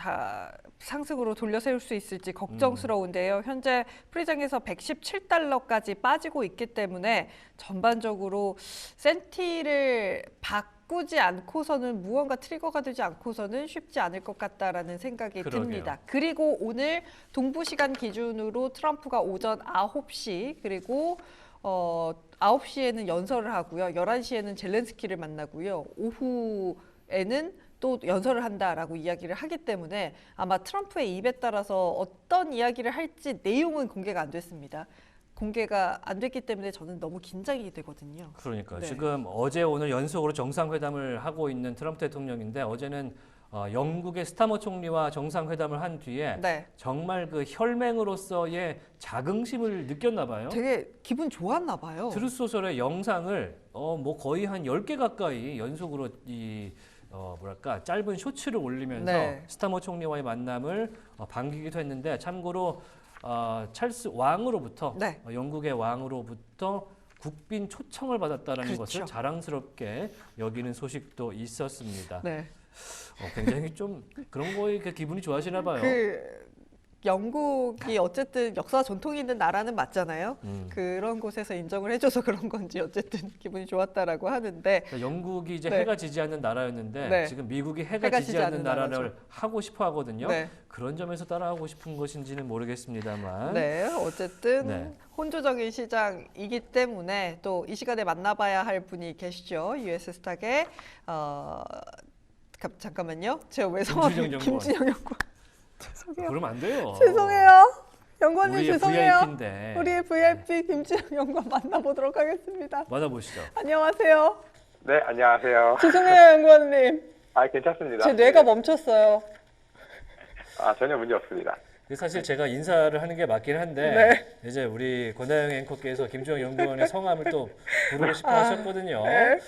상승으로 돌려 세울 수 있을지 걱정스러운데요. 현재 프리장에서 117달러까지 빠지고 있기 때문에 전반적으로 센티를 바꾸지 않고서는 무언가 트리거가 되지 않고서는 쉽지 않을 것 같다라는 생각이 그러게요. 듭니다. 그리고 오늘 동부 시간 기준으로 트럼프가 오전 9시 그리고 9시에는 연설을 하고요. 11시에는 젤렌스키를 만나고요. 오후에는 또 연설을 한다라고 이야기를 하기 때문에 아마 트럼프의 입에 따라서 어떤 이야기를 할지 내용은 공개가 안 됐습니다. 공개가 안 됐기 때문에 저는 너무 긴장이 되거든요. 그러니까요. 네. 지금 어제 오늘 연속으로 정상회담을 하고 있는 트럼프 대통령인데 어제는 영국의 스타머 총리와 정상회담을 한 뒤에 네. 정말 그 혈맹으로서의 자긍심을 느꼈나 봐요. 되게 기분 좋았나 봐요. 트루스 소셜의 영상을 뭐 거의 한 10개 가까이 연속으로 뭐랄까 짧은 쇼츠를 올리면서 네. 스타머 총리와의 만남을 반기기도 했는데 참고로 찰스 왕으로부터 네. 영국의 왕으로부터 국빈 초청을 받았다는 그렇죠. 것을 자랑스럽게 여기는 소식도 있었습니다. 네. 굉장히 좀 그런 거에 기분이 좋아지나 봐요. 영국이 어쨌든 역사 전통이 있는 나라는 맞잖아요. 그런 곳에서 인정을 해줘서 그런 건지 어쨌든 기분이 좋았다라고 하는데 그러니까 영국이 이제 네. 해가 지지 않는 나라였는데 네. 지금 미국이 해가 지지 않는 나라를 나라죠. 하고 싶어 하거든요. 네. 그런 점에서 따라하고 싶은 것인지는 모르겠습니다만. 네, 어쨌든 네. 혼조적인 시장이기 때문에 또 이 시간에 만나봐야 할 분이 계시죠. US 스탁의 잠깐만요. 제가 왜 성함이 김준영 연구원. 김준영 연구원. 죄송해요. 그러면 안 돼요. 죄송해요. 연구원님 우리의 죄송해요. VIP인데. 우리의 VIP 김준영 연구원 만나보도록 하겠습니다. 만나보시죠. 안녕하세요. 네, 안녕하세요. 죄송해요, 연구원님. 괜찮습니다. 제 뇌가 멈췄어요. 전혀 문제 없습니다. 사실 제가 인사를 하는 게 맞긴 한데 네. 이제 우리 권다영 앵커께서 김주영 연구원의 성함을 또 부르고 싶어 하셨거든요. 네.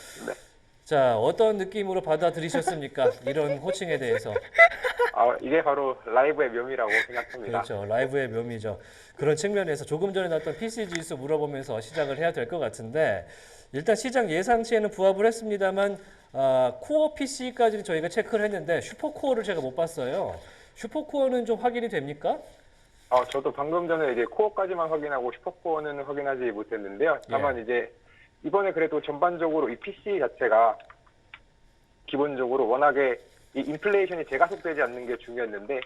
자, 어떤 느낌으로 받아들이셨습니까? 이런 호칭에 대해서. 이게 바로 라이브의 묘미라고 생각합니다. 그렇죠. 라이브의 묘미죠. 그런 측면에서 조금 전에 나왔던 PC 지수 물어보면서 시작을 해야 될 것 같은데 일단 시장 예상치에는 부합을 했습니다만 코어 PC까지는 저희가 체크를 했는데 슈퍼코어를 제가 못 봤어요. 슈퍼코어는 좀 확인이 됩니까? 저도 방금 전에 이제 코어까지만 확인하고 슈퍼코어는 확인하지 못했는데요. 다만 이제 이번에 그래도 전반적으로 이 PC 자체가 기본적으로 워낙에 이 인플레이션이 재가속되지 않는 게 중요했는데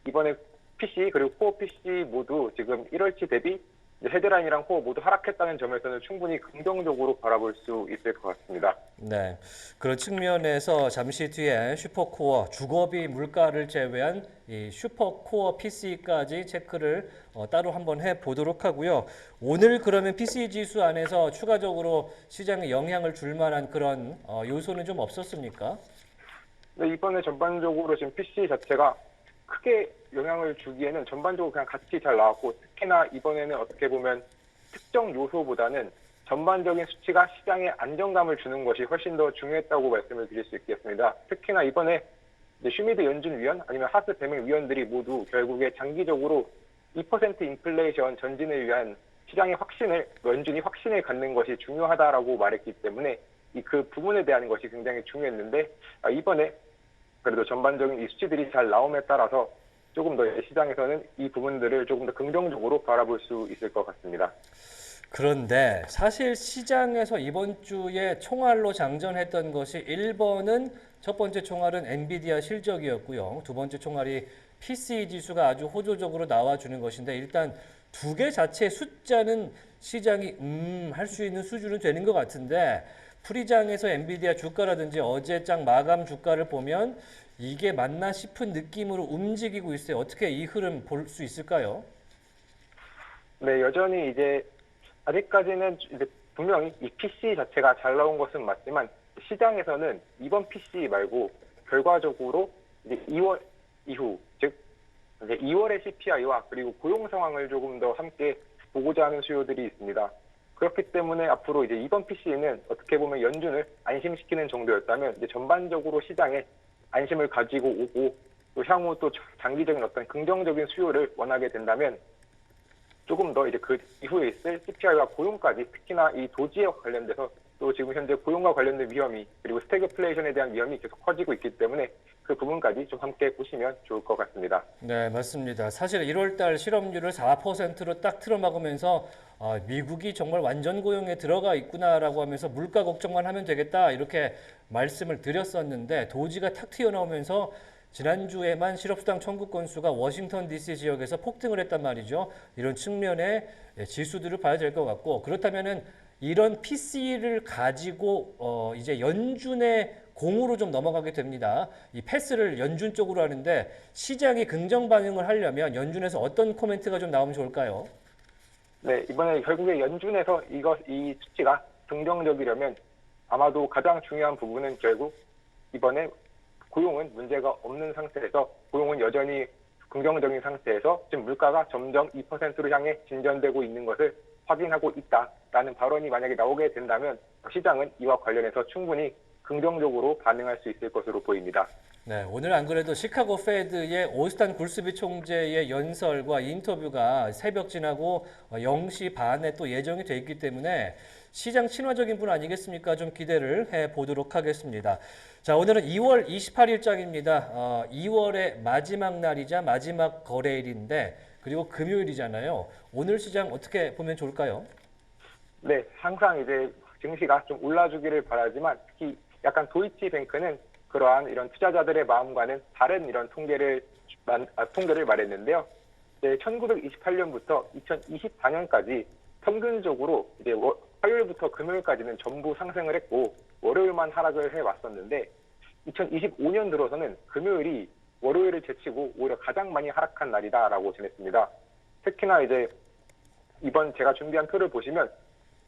이번에 PC 그리고 코어 PC 모두 지금 1월치 대비 헤드라인이랑 코어 모두 하락했다는 점에서는 충분히 긍정적으로 바라볼 수 있을 것 같습니다. 네, 그런 측면에서 잠시 뒤에 슈퍼코어 주거비 물가를 제외한 이 슈퍼코어 PC까지 체크를 따로 한번 해보도록 하고요. 오늘 그러면 PC 지수 안에서 추가적으로 시장에 영향을 줄 만한 그런 요소는 좀 없었습니까? 네, 이번에 전반적으로 지금 PC 자체가 크게 영향을 주기에는 전반적으로 그냥 같이 잘 나왔고 특히나 이번에는 어떻게 보면 특정 요소보다는 전반적인 수치가 시장에 안정감을 주는 것이 훨씬 더 중요했다고 말씀을 드릴 수 있겠습니다. 특히나 이번에 슈미드 연준위원 아니면 하스 배명 위원들이 모두 결국에 장기적으로 2% 인플레이션 전진을 위한 시장의 확신을 연준이 확신을 갖는 것이 중요하다라고 말했기 때문에 그 부분에 대한 것이 굉장히 중요했는데 이번에 그래도 전반적인 이 수치들이 잘 나옴에 따라서 조금 더 시장에서는 이 부분들을 조금 더 긍정적으로 바라볼 수 있을 것 같습니다. 그런데 사실 시장에서 이번 주에 총알로 장전했던 것이 1번은 첫 번째 총알은 엔비디아 실적이었고요. 두 번째 총알이 PC 지수가 아주 호조적으로 나와주는 것인데 일단 두 개 자체의 숫자는 시장이 할 수 있는 수준은 되는 것 같은데 프리장에서 엔비디아 주가라든지 어제장 마감 주가를 보면 이게 맞나 싶은 느낌으로 움직이고 있어요. 어떻게 이 흐름 볼 수 있을까요? 네, 여전히 이제 아직까지는 이제 분명히 이 PC 자체가 잘 나온 것은 맞지만 시장에서는 이번 PC 말고 결과적으로 이제 2월 이후 즉 이제 2월의 CPI와 그리고 고용 상황을 조금 더 함께 보고자 하는 수요들이 있습니다. 그렇기 때문에 앞으로 이제 이번 PC는 어떻게 보면 연준을 안심시키는 정도였다면 이제 전반적으로 시장에 안심을 가지고 오고 또 향후 또 장기적인 어떤 긍정적인 수요를 원하게 된다면 조금 더 이제 그 이후에 있을 CPI와 고용까지 특히나 이 도지에 관련돼서 또 지금 현재 고용과 관련된 위험이 그리고 스태그플레이션에 대한 위험이 계속 커지고 있기 때문에 그 부분까지 좀 함께 보시면 좋을 것 같습니다. 네, 맞습니다. 사실 1월달 실업률을 4%로 딱 틀어막으면서 미국이 정말 완전 고용에 들어가 있구나라고 하면서 물가 걱정만 하면 되겠다 이렇게 말씀을 드렸었는데 도지가 탁 튀어나오면서 지난주에만 실업수당 청구 건수가 워싱턴 DC 지역에서 폭등을 했단 말이죠. 이런 측면의 지수들을 봐야 될 것 같고 그렇다면은 이런 PC를 가지고 이제 연준의 공으로 좀 넘어가게 됩니다. 이 패스를 연준 쪽으로 하는데 시장이 긍정 반응을 하려면 연준에서 어떤 코멘트가 좀 나오면 좋을까요? 네, 이번에 결국에 연준에서 이 수치가 긍정적이려면 아마도 가장 중요한 부분은 결국 이번에 고용은 문제가 없는 상태에서 고용은 여전히 긍정적인 상태에서 지금 물가가 점점 2%로 향해 진전되고 있는 것을 확인하고 있다라는 발언이 만약에 나오게 된다면 시장은 이와 관련해서 충분히 긍정적으로 반응할 수 있을 것으로 보입니다. 네, 오늘 안 그래도 시카고 페드의 오스탄 굴스비 총재의 연설과 인터뷰가 새벽 지나고 0시 반에 또 예정이 돼 있기 때문에 시장 친화적인 분 아니겠습니까? 좀 기대를 해 보도록 하겠습니다. 자, 오늘은 2월 28일장입니다. 2월의 마지막 날이자 마지막 거래일인데 그리고 금요일이잖아요. 오늘 시장 어떻게 보면 좋을까요? 네, 항상 이제 증시가 좀 올라주기를 바라지만 특히 약간 도이치뱅크는 그러한 이런 투자자들의 마음과는 다른 이런 통계를 말했는데요. 1928년부터 2024년까지 평균적으로 이제 화요일부터 금요일까지는 전부 상승을 했고 월요일만 하락을 해왔었는데 2025년 들어서는 금요일이 월요일을 제치고 오히려 가장 많이 하락한 날이다라고 전했습니다. 특히나 이제 이번 제가 준비한 표를 보시면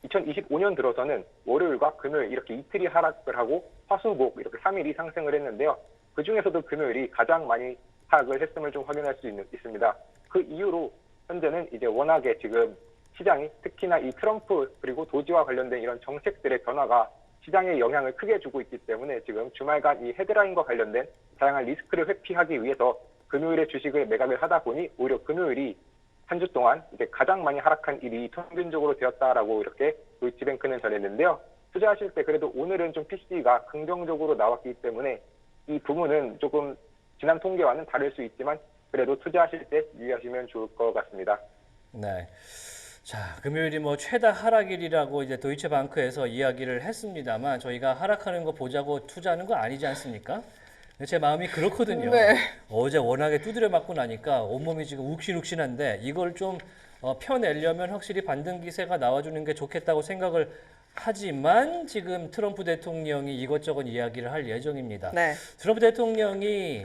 2025년 들어서는 월요일과 금요일 이렇게 이틀이 하락을 하고 화수목 이렇게 3일이 상승을 했는데요. 그 중에서도 금요일이 가장 많이 하락을 했음을 좀 확인할 수 있습니다. 그 이후로 현재는 이제 워낙에 지금 시장이 특히나 이 트럼프 그리고 도지와 관련된 이런 정책들의 변화가 시장에 영향을 크게 주고 있기 때문에 지금 주말간 이 헤드라인과 관련된 다양한 리스크를 회피하기 위해서 금요일에 주식을 매각을 하다 보니 오히려 금요일이 한 주 동안 이제 가장 많이 하락한 일이 평균적으로 되었다라고 이렇게 도이치뱅크는 전했는데요. 투자하실 때 그래도 오늘은 좀 PC가 긍정적으로 나왔기 때문에 이 부분은 조금 지난 통계와는 다를 수 있지만 그래도 투자하실 때 유의하시면 좋을 것 같습니다. 네. 자, 금요일이 뭐 최다 하락일이라고 이제 도이체방크에서 이야기를 했습니다만 저희가 하락하는 거 보자고 투자하는 거 아니지 않습니까? 제 마음이 그렇거든요. 네. 어제 워낙에 두드려 맞고 나니까 온몸이 지금 욱신욱신한데 이걸 좀 펴내려면 확실히 반등 기세가 나와주는 게 좋겠다고 생각을 하지만 지금 트럼프 대통령이 이것저것 이야기를 할 예정입니다. 네. 트럼프 대통령이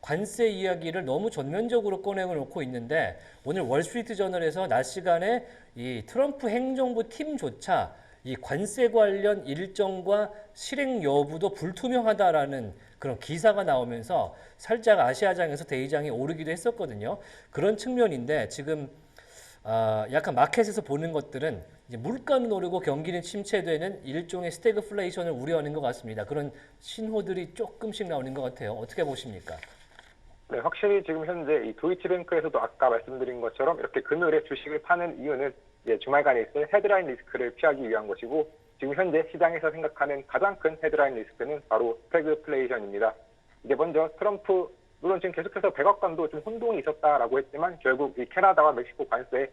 관세 이야기를 너무 전면적으로 꺼내놓고 있는데 오늘 월스트리트 저널에서 낮 시간에 이 트럼프 행정부 팀조차 이 관세 관련 일정과 실행 여부도 불투명하다라는 그런 기사가 나오면서 살짝 아시아장에서 대이장이 오르기도 했었거든요. 그런 측면인데 지금 약간 마켓에서 보는 것들은 이제 물가는 오르고 경기는 침체되는 일종의 스태그플레이션을 우려하는 것 같습니다. 그런 신호들이 조금씩 나오는 것 같아요. 어떻게 보십니까? 네, 확실히 지금 현재 이 도이치뱅크에서도 아까 말씀드린 것처럼 이렇게 금요일에 주식을 파는 이유는 이제 주말간에 있을 헤드라인 리스크를 피하기 위한 것이고 지금 현재 시장에서 생각하는 가장 큰 헤드라인 리스크는 바로 스태그플레이션입니다. 이제 먼저 트럼프 물론 지금 계속해서 백악관도 좀 혼동이 있었다라고 했지만 결국 이 캐나다와 멕시코 관세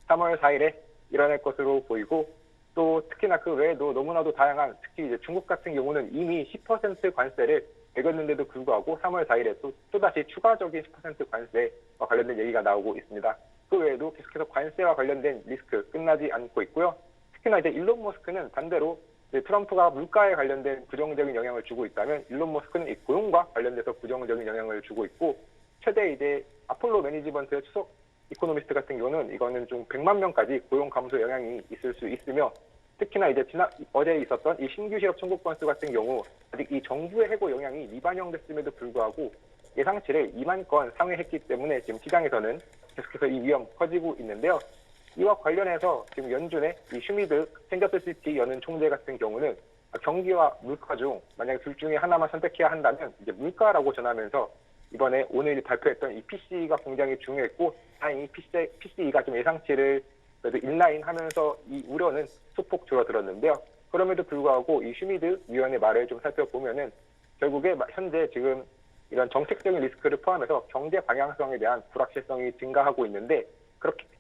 3월 4일에 일어날 것으로 보이고 또 특히나 그 외에도 너무나도 다양한 특히 이제 중국 같은 경우는 이미 10% 관세를 매겼는데도 불구하고 3월 4일에 또다시 추가적인 10% 관세와 관련된 얘기가 나오고 있습니다. 그 외에도 계속해서 관세와 관련된 리스크 끝나지 않고 있고요. 특히나 이제 일론 머스크는 반대로 이제 트럼프가 물가에 관련된 부정적인 영향을 주고 있다면 일론 머스크는 이 고용과 관련돼서 부정적인 영향을 주고 있고 최대 이제 아폴로 매니지먼트의 수석 이코노미스트 같은 경우는 이거는 좀 100만 명까지 고용 감소 영향이 있을 수 있으며 특히나 이제 어제 있었던 이 신규 실업 청구 건수 같은 경우 아직 이 정부의 해고 영향이 미반영됐음에도 불구하고 예상치를 2만 건 상회했기 때문에 지금 시장에서는 계속해서 이 위험 커지고 있는데요. 이와 관련해서 지금 연준의 이 슈미드 샌더스시티 연은 총재 같은 경우는 경기와 물가 중 만약에 둘 중에 하나만 선택해야 한다면 이제 물가라고 전하면서 이번에 오늘 발표했던 이 PCE가 굉장히 중요했고 다행히 PCE가 좀 예상치를 그래도 인라인 하면서 이 우려는 소폭 줄어들었는데요. 그럼에도 불구하고 이 슈미드 위원의 말을 좀 살펴보면은 결국에 현재 지금 이런 정책적인 리스크를 포함해서 경제 방향성에 대한 불확실성이 증가하고 있는데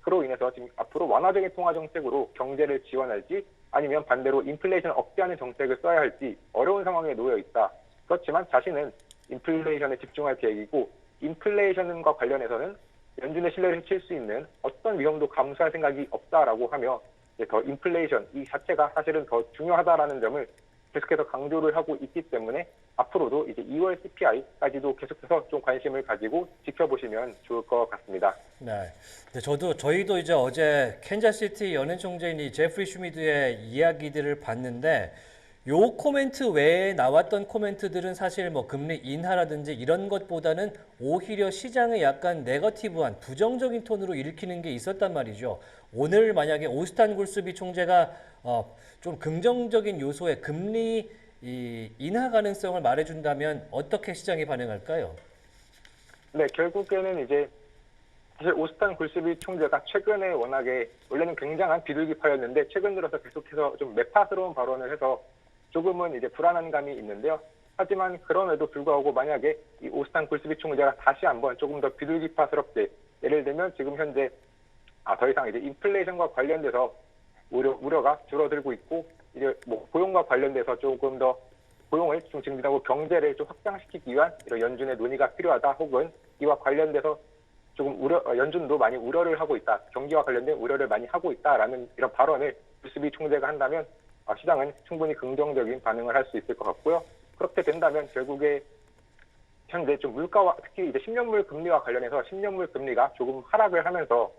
그로 인해서 지금 앞으로 완화적인 통화 정책으로 경제를 지원할지 아니면 반대로 인플레이션을 억제하는 정책을 써야 할지 어려운 상황에 놓여 있다. 그렇지만 자신은 인플레이션에 집중할 계획이고 인플레이션과 관련해서는 연준의 신뢰를 해칠 수 있는 어떤 위험도 감수할 생각이 없다라고 하며 더 인플레이션 이 자체가 사실은 더 중요하다라는 점을 계속해서 강조를 하고 있기 때문에 앞으로도 이제 2월 CPI까지도 계속해서 좀 관심을 가지고 지켜보시면 좋을 것 같습니다. 네. 저희도 이제 어제 캔자스시티 연은 총재인 이 제프리 슈미드의 이야기들을 봤는데 요 코멘트 외에 나왔던 코멘트들은 사실 뭐 금리 인하라든지 이런 것보다는 오히려 시장에 약간 네거티브한 부정적인 톤으로 읽히는 게 있었단 말이죠. 오늘 만약에 오스탄 굴스비 총재가 좀 긍정적인 요소의 금리 인하 가능성을 말해준다면 어떻게 시장이 반응할까요? 네, 결국에는 이제 사실 오스탄 굴스비 총재가 최근에 워낙에 원래는 굉장한 비둘기파였는데 최근 들어서 계속해서 좀 매파스러운 발언을 해서 조금은 이제 불안한 감이 있는데요. 하지만 그럼에도 불구하고 만약에 이 오스탄 굴스비 총재가 다시 한번 조금 더 비둘기파스럽게 예를 들면 지금 현재 더 이상 이제 인플레이션과 관련돼서 우려가 줄어들고 있고 이제 뭐 고용과 관련돼서 조금 더 고용을 좀 증진하고 경제를 좀 확장시키기 위한 이런 연준의 논의가 필요하다 혹은 이와 관련돼서 조금 연준도 많이 우려를 하고 있다. 경기와 관련된 우려를 많이 하고 있다라는 이런 발언을 굴스비 총재가 한다면 시장은 충분히 긍정적인 반응을 할 수 있을 것 같고요. 그렇게 된다면 결국에 현재 좀 물가와 특히 이제 10년물 금리와 관련해서 10년물 금리가 조금 하락을 하면서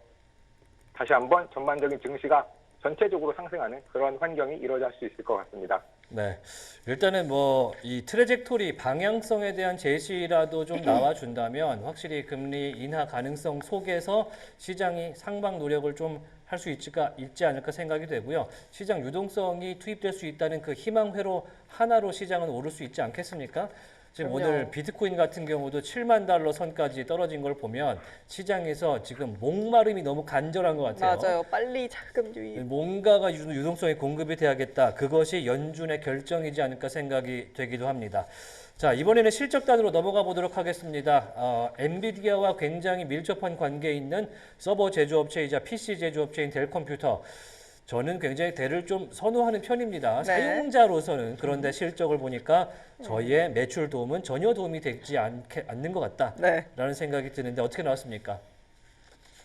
다시 한번 전반적인 증시가 전체적으로 상승하는 그런 환경이 이루어질 수 있을 것 같습니다. 네, 일단은 뭐 이 트래젝토리 방향성에 대한 제시라도 좀 나와준다면 확실히 금리 인하 가능성 속에서 시장이 상방 노력을 좀 할 수 있지 않을까 생각이 되고요. 시장 유동성이 투입될 수 있다는 그 희망회로 하나로 시장은 오를 수 있지 않겠습니까? 지금 그럼요. 오늘 비트코인 같은 경우도 7만 달러 선까지 떨어진 걸 보면 시장에서 지금 목마름이 너무 간절한 것 같아요. 맞아요. 빨리 자금 유입. 뭔가가 유동성이 공급이 돼야겠다. 그것이 연준의 결정이지 않을까 생각이 되기도 합니다. 자, 이번에는 실적단으로 넘어가 보도록 하겠습니다. 엔비디아와 굉장히 밀접한 관계에 있는 서버 제조업체이자 PC 제조업체인 델 컴퓨터. 저는 굉장히 델을 좀 선호하는 편입니다. 네. 사용자로서는. 그런데 실적을 보니까 저희의 매출 도움은 전혀 도움이 되지 않는 것 같다라는 네. 생각이 드는데 어떻게 나왔습니까?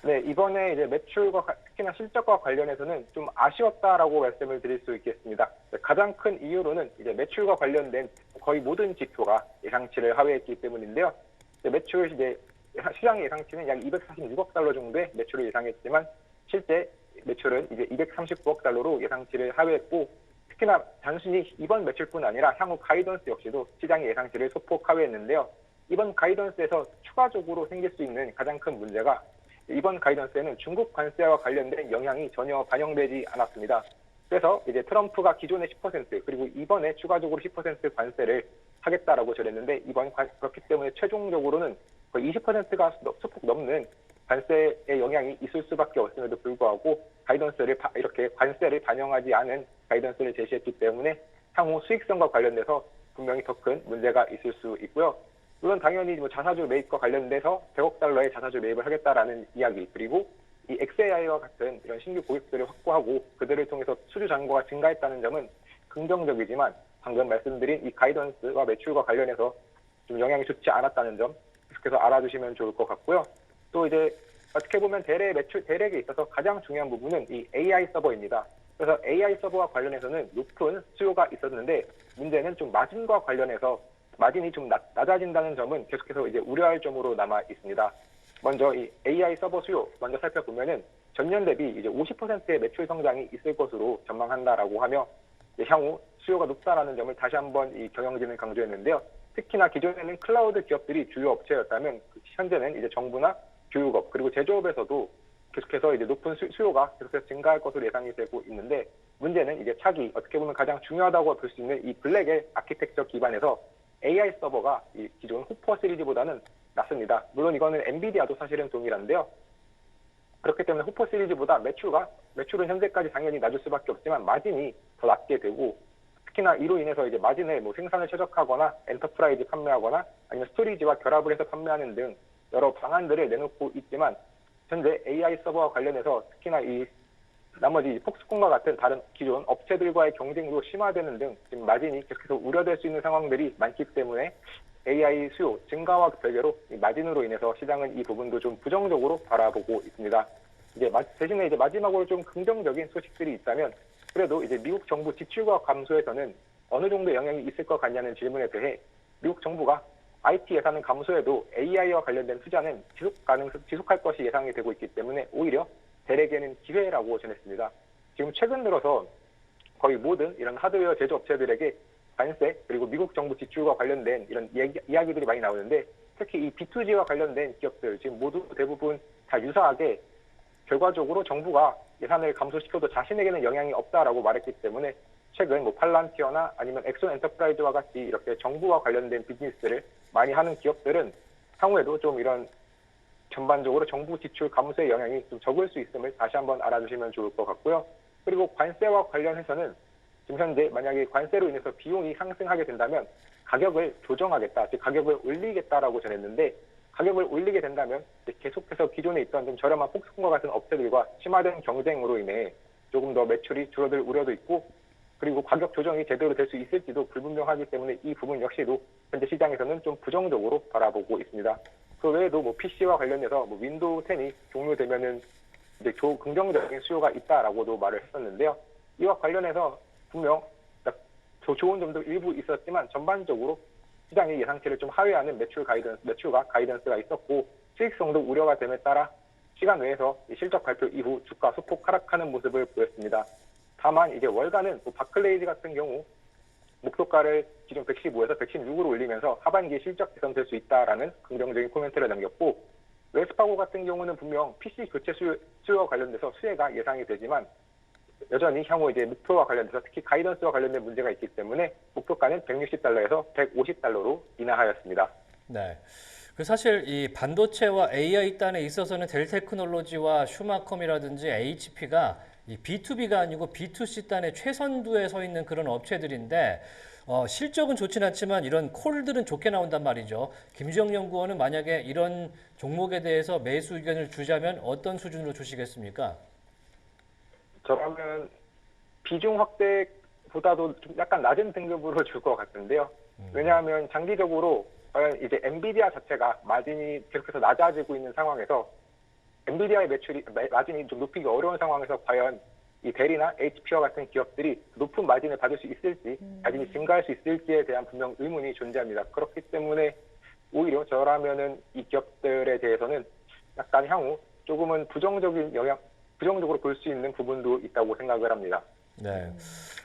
네, 이번에 이제 매출과 특히나 실적과 관련해서는 좀 아쉬웠다라고 말씀을 드릴 수 있겠습니다. 가장 큰 이유로는 이제 매출과 관련된 거의 모든 지표가 예상치를 하회했기 때문인데요. 매출 이제 시장 예상치는 약 246억 달러 정도의 매출을 예상했지만 실제 매출은 이제 239억 달러로 예상치를 하회했고 특히나 단순히 이번 매출뿐 아니라 향후 가이던스 역시도 시장의 예상치를 소폭 하회했는데요. 이번 가이던스에서 추가적으로 생길 수 있는 가장 큰 문제가 이번 가이던스에는 중국 관세와 관련된 영향이 전혀 반영되지 않았습니다. 그래서 이제 트럼프가 기존의 10% 그리고 이번에 추가적으로 10% 관세를 하겠다라고 전했는데 그렇기 때문에 최종적으로는 거의 20%가 소폭 넘는 관세의 영향이 있을 수밖에 없음에도 불구하고 이렇게 관세를 반영하지 않은 가이던스를 제시했기 때문에 향후 수익성과 관련돼서 분명히 더 큰 문제가 있을 수 있고요. 물론 당연히 뭐 자사주 매입과 관련돼서 100억 달러의 자사주 매입을 하겠다라는 이야기 그리고 이 XAI와 같은 이런 신규 고객들을 확보하고 그들을 통해서 수주 잔고가 증가했다는 점은 긍정적이지만 방금 말씀드린 이 가이던스와 매출과 관련해서 좀 영향이 좋지 않았다는 점 계속해서 알아주시면 좋을 것 같고요. 또 이제 어떻게 보면 대렉에 있어서 가장 중요한 부분은 이 AI 서버입니다. 그래서 AI 서버와 관련해서는 높은 수요가 있었는데 문제는 좀 마진과 관련해서 마진이 좀 낮아진다는 점은 계속해서 이제 우려할 점으로 남아 있습니다. 먼저 이 AI 서버 수요 먼저 살펴보면은 전년 대비 이제 50%의 매출 성장이 있을 것으로 전망한다라고 하며 향후 수요가 높다라는 점을 다시 한번 이 경영진은 강조했는데요. 특히나 기존에는 클라우드 기업들이 주요 업체였다면 현재는 이제 정부나 교육업 그리고 제조업에서도 계속해서 이제 높은 수요가 계속해서 증가할 것으로 예상이 되고 있는데 문제는 이제 차기 어떻게 보면 가장 중요하다고 볼 수 있는 이 블랙의 아키텍처 기반에서 AI 서버가 이 기존 호퍼 시리즈보다는 낮습니다. 물론 이거는 엔비디아도 사실은 동일한데요. 그렇기 때문에 호퍼 시리즈보다 매출은 현재까지 당연히 낮을 수밖에 없지만 마진이 더 낮게 되고 특히나 이로 인해서 이제 마진을 뭐 생산을 최적화하거나 엔터프라이즈 판매하거나 아니면 스토리지와 결합을 해서 판매하는 등 여러 방안들을 내놓고 있지만 현재 AI 서버와 관련해서 특히나 이 나머지 폭스콘과 같은 다른 기존 업체들과의 경쟁도 심화되는 등 지금 마진이 계속해서 우려될 수 있는 상황들이 많기 때문에 AI 수요 증가와 별개로 마진으로 인해서 시장은 이 부분도 좀 부정적으로 바라보고 있습니다. 이제 대신에 이제 마지막으로 좀 긍정적인 소식들이 있다면 그래도 이제 미국 정부 지출과 감소에서는 어느 정도 영향이 있을 것 같냐는 질문에 대해 미국 정부가 IT 예산은 감소해도 AI와 관련된 투자는 지속할 것이 예상이 되고 있기 때문에 오히려 대래에는 기회라고 전했습니다. 지금 최근 들어서 거의 모든 이런 하드웨어 제조업체들에게 관세 그리고 미국 정부 지출과 관련된 이런 이야기들이 많이 나오는데 특히 이 B2G와 관련된 기업들 지금 모두 대부분 다 유사하게 결과적으로 정부가 예산을 감소시켜도 자신에게는 영향이 없다라고 말했기 때문에 최근 뭐 팔란티어나 아니면 엑손 엔터프라이즈와 같이 이렇게 정부와 관련된 비즈니스를 많이 하는 기업들은 향후에도 좀 이런 전반적으로 정부 지출 감소의 영향이 좀 적을 수 있음을 다시 한번 알아주시면 좋을 것 같고요. 그리고 관세와 관련해서는 지금 현재 만약에 관세로 인해서 비용이 상승하게 된다면 가격을 조정하겠다, 즉 가격을 올리겠다라고 전했는데 가격을 올리게 된다면 계속해서 기존에 있던 좀 저렴한 폭스콘과 같은 업체들과 심화된 경쟁으로 인해 조금 더 매출이 줄어들 우려도 있고 그리고 가격 조정이 제대로 될 수 있을지도 불분명하기 때문에 이 부분 역시도 현재 시장에서는 좀 부정적으로 바라보고 있습니다. 그 외에도 뭐 PC와 관련해서 뭐 윈도우 10이 종료되면은 이제 긍정적인 수요가 있다라고도 말을 했었는데요. 이와 관련해서 분명 좋은 점도 일부 있었지만 전반적으로 시장의 예상치를 좀 하회하는 매출과 가이던스가 있었고 수익성도 우려가 됨에 따라 시간 외에서 실적 발표 이후 주가 소폭 하락하는 모습을 보였습니다. 다만 이제 월가는 바클레이즈 같은 경우 목표가를 기존 115에서 116으로 올리면서 하반기에 실적 개선될 수 있다라는 긍정적인 코멘트를 남겼고 웰스파고 같은 경우는 분명 PC 교체 수요와 관련돼서 수혜가 예상이 되지만 여전히 향후 이제 목표와 관련돼서 특히 가이던스와 관련된 문제가 있기 때문에 목표가는 $160에서 $150로 인하하였습니다. 네. 그 사실 이 반도체와 AI 단에 있어서는 델테크놀로지와 슈마컴이라든지 HP가 이 B2B가 아니고 B2C 단의 최선두에 서 있는 그런 업체들인데 실적은 좋진 않지만 이런 콜들은 좋게 나온단 말이죠. 김주영 연구원은 만약에 이런 종목에 대해서 매수 의견을 주자면 어떤 수준으로 주시겠습니까? 저라면 비중 확대보다도 좀 약간 낮은 등급으로 줄 것 같은데요. 왜냐하면 장기적으로 과연 이제 엔비디아 자체가 마진이 계속해서 낮아지고 있는 상황에서 엔비디아의 마진이 좀 높이기 어려운 상황에서 과연 이 델이나 HP와 같은 기업들이 높은 마진을 받을 수 있을지, 마진이 증가할 수 있을지에 대한 분명 의문이 존재합니다. 그렇기 때문에 오히려 저라면은 이 기업들에 대해서는 약간 향후 조금은 부정적으로 볼 수 있는 부분도 있다고 생각을 합니다. 네.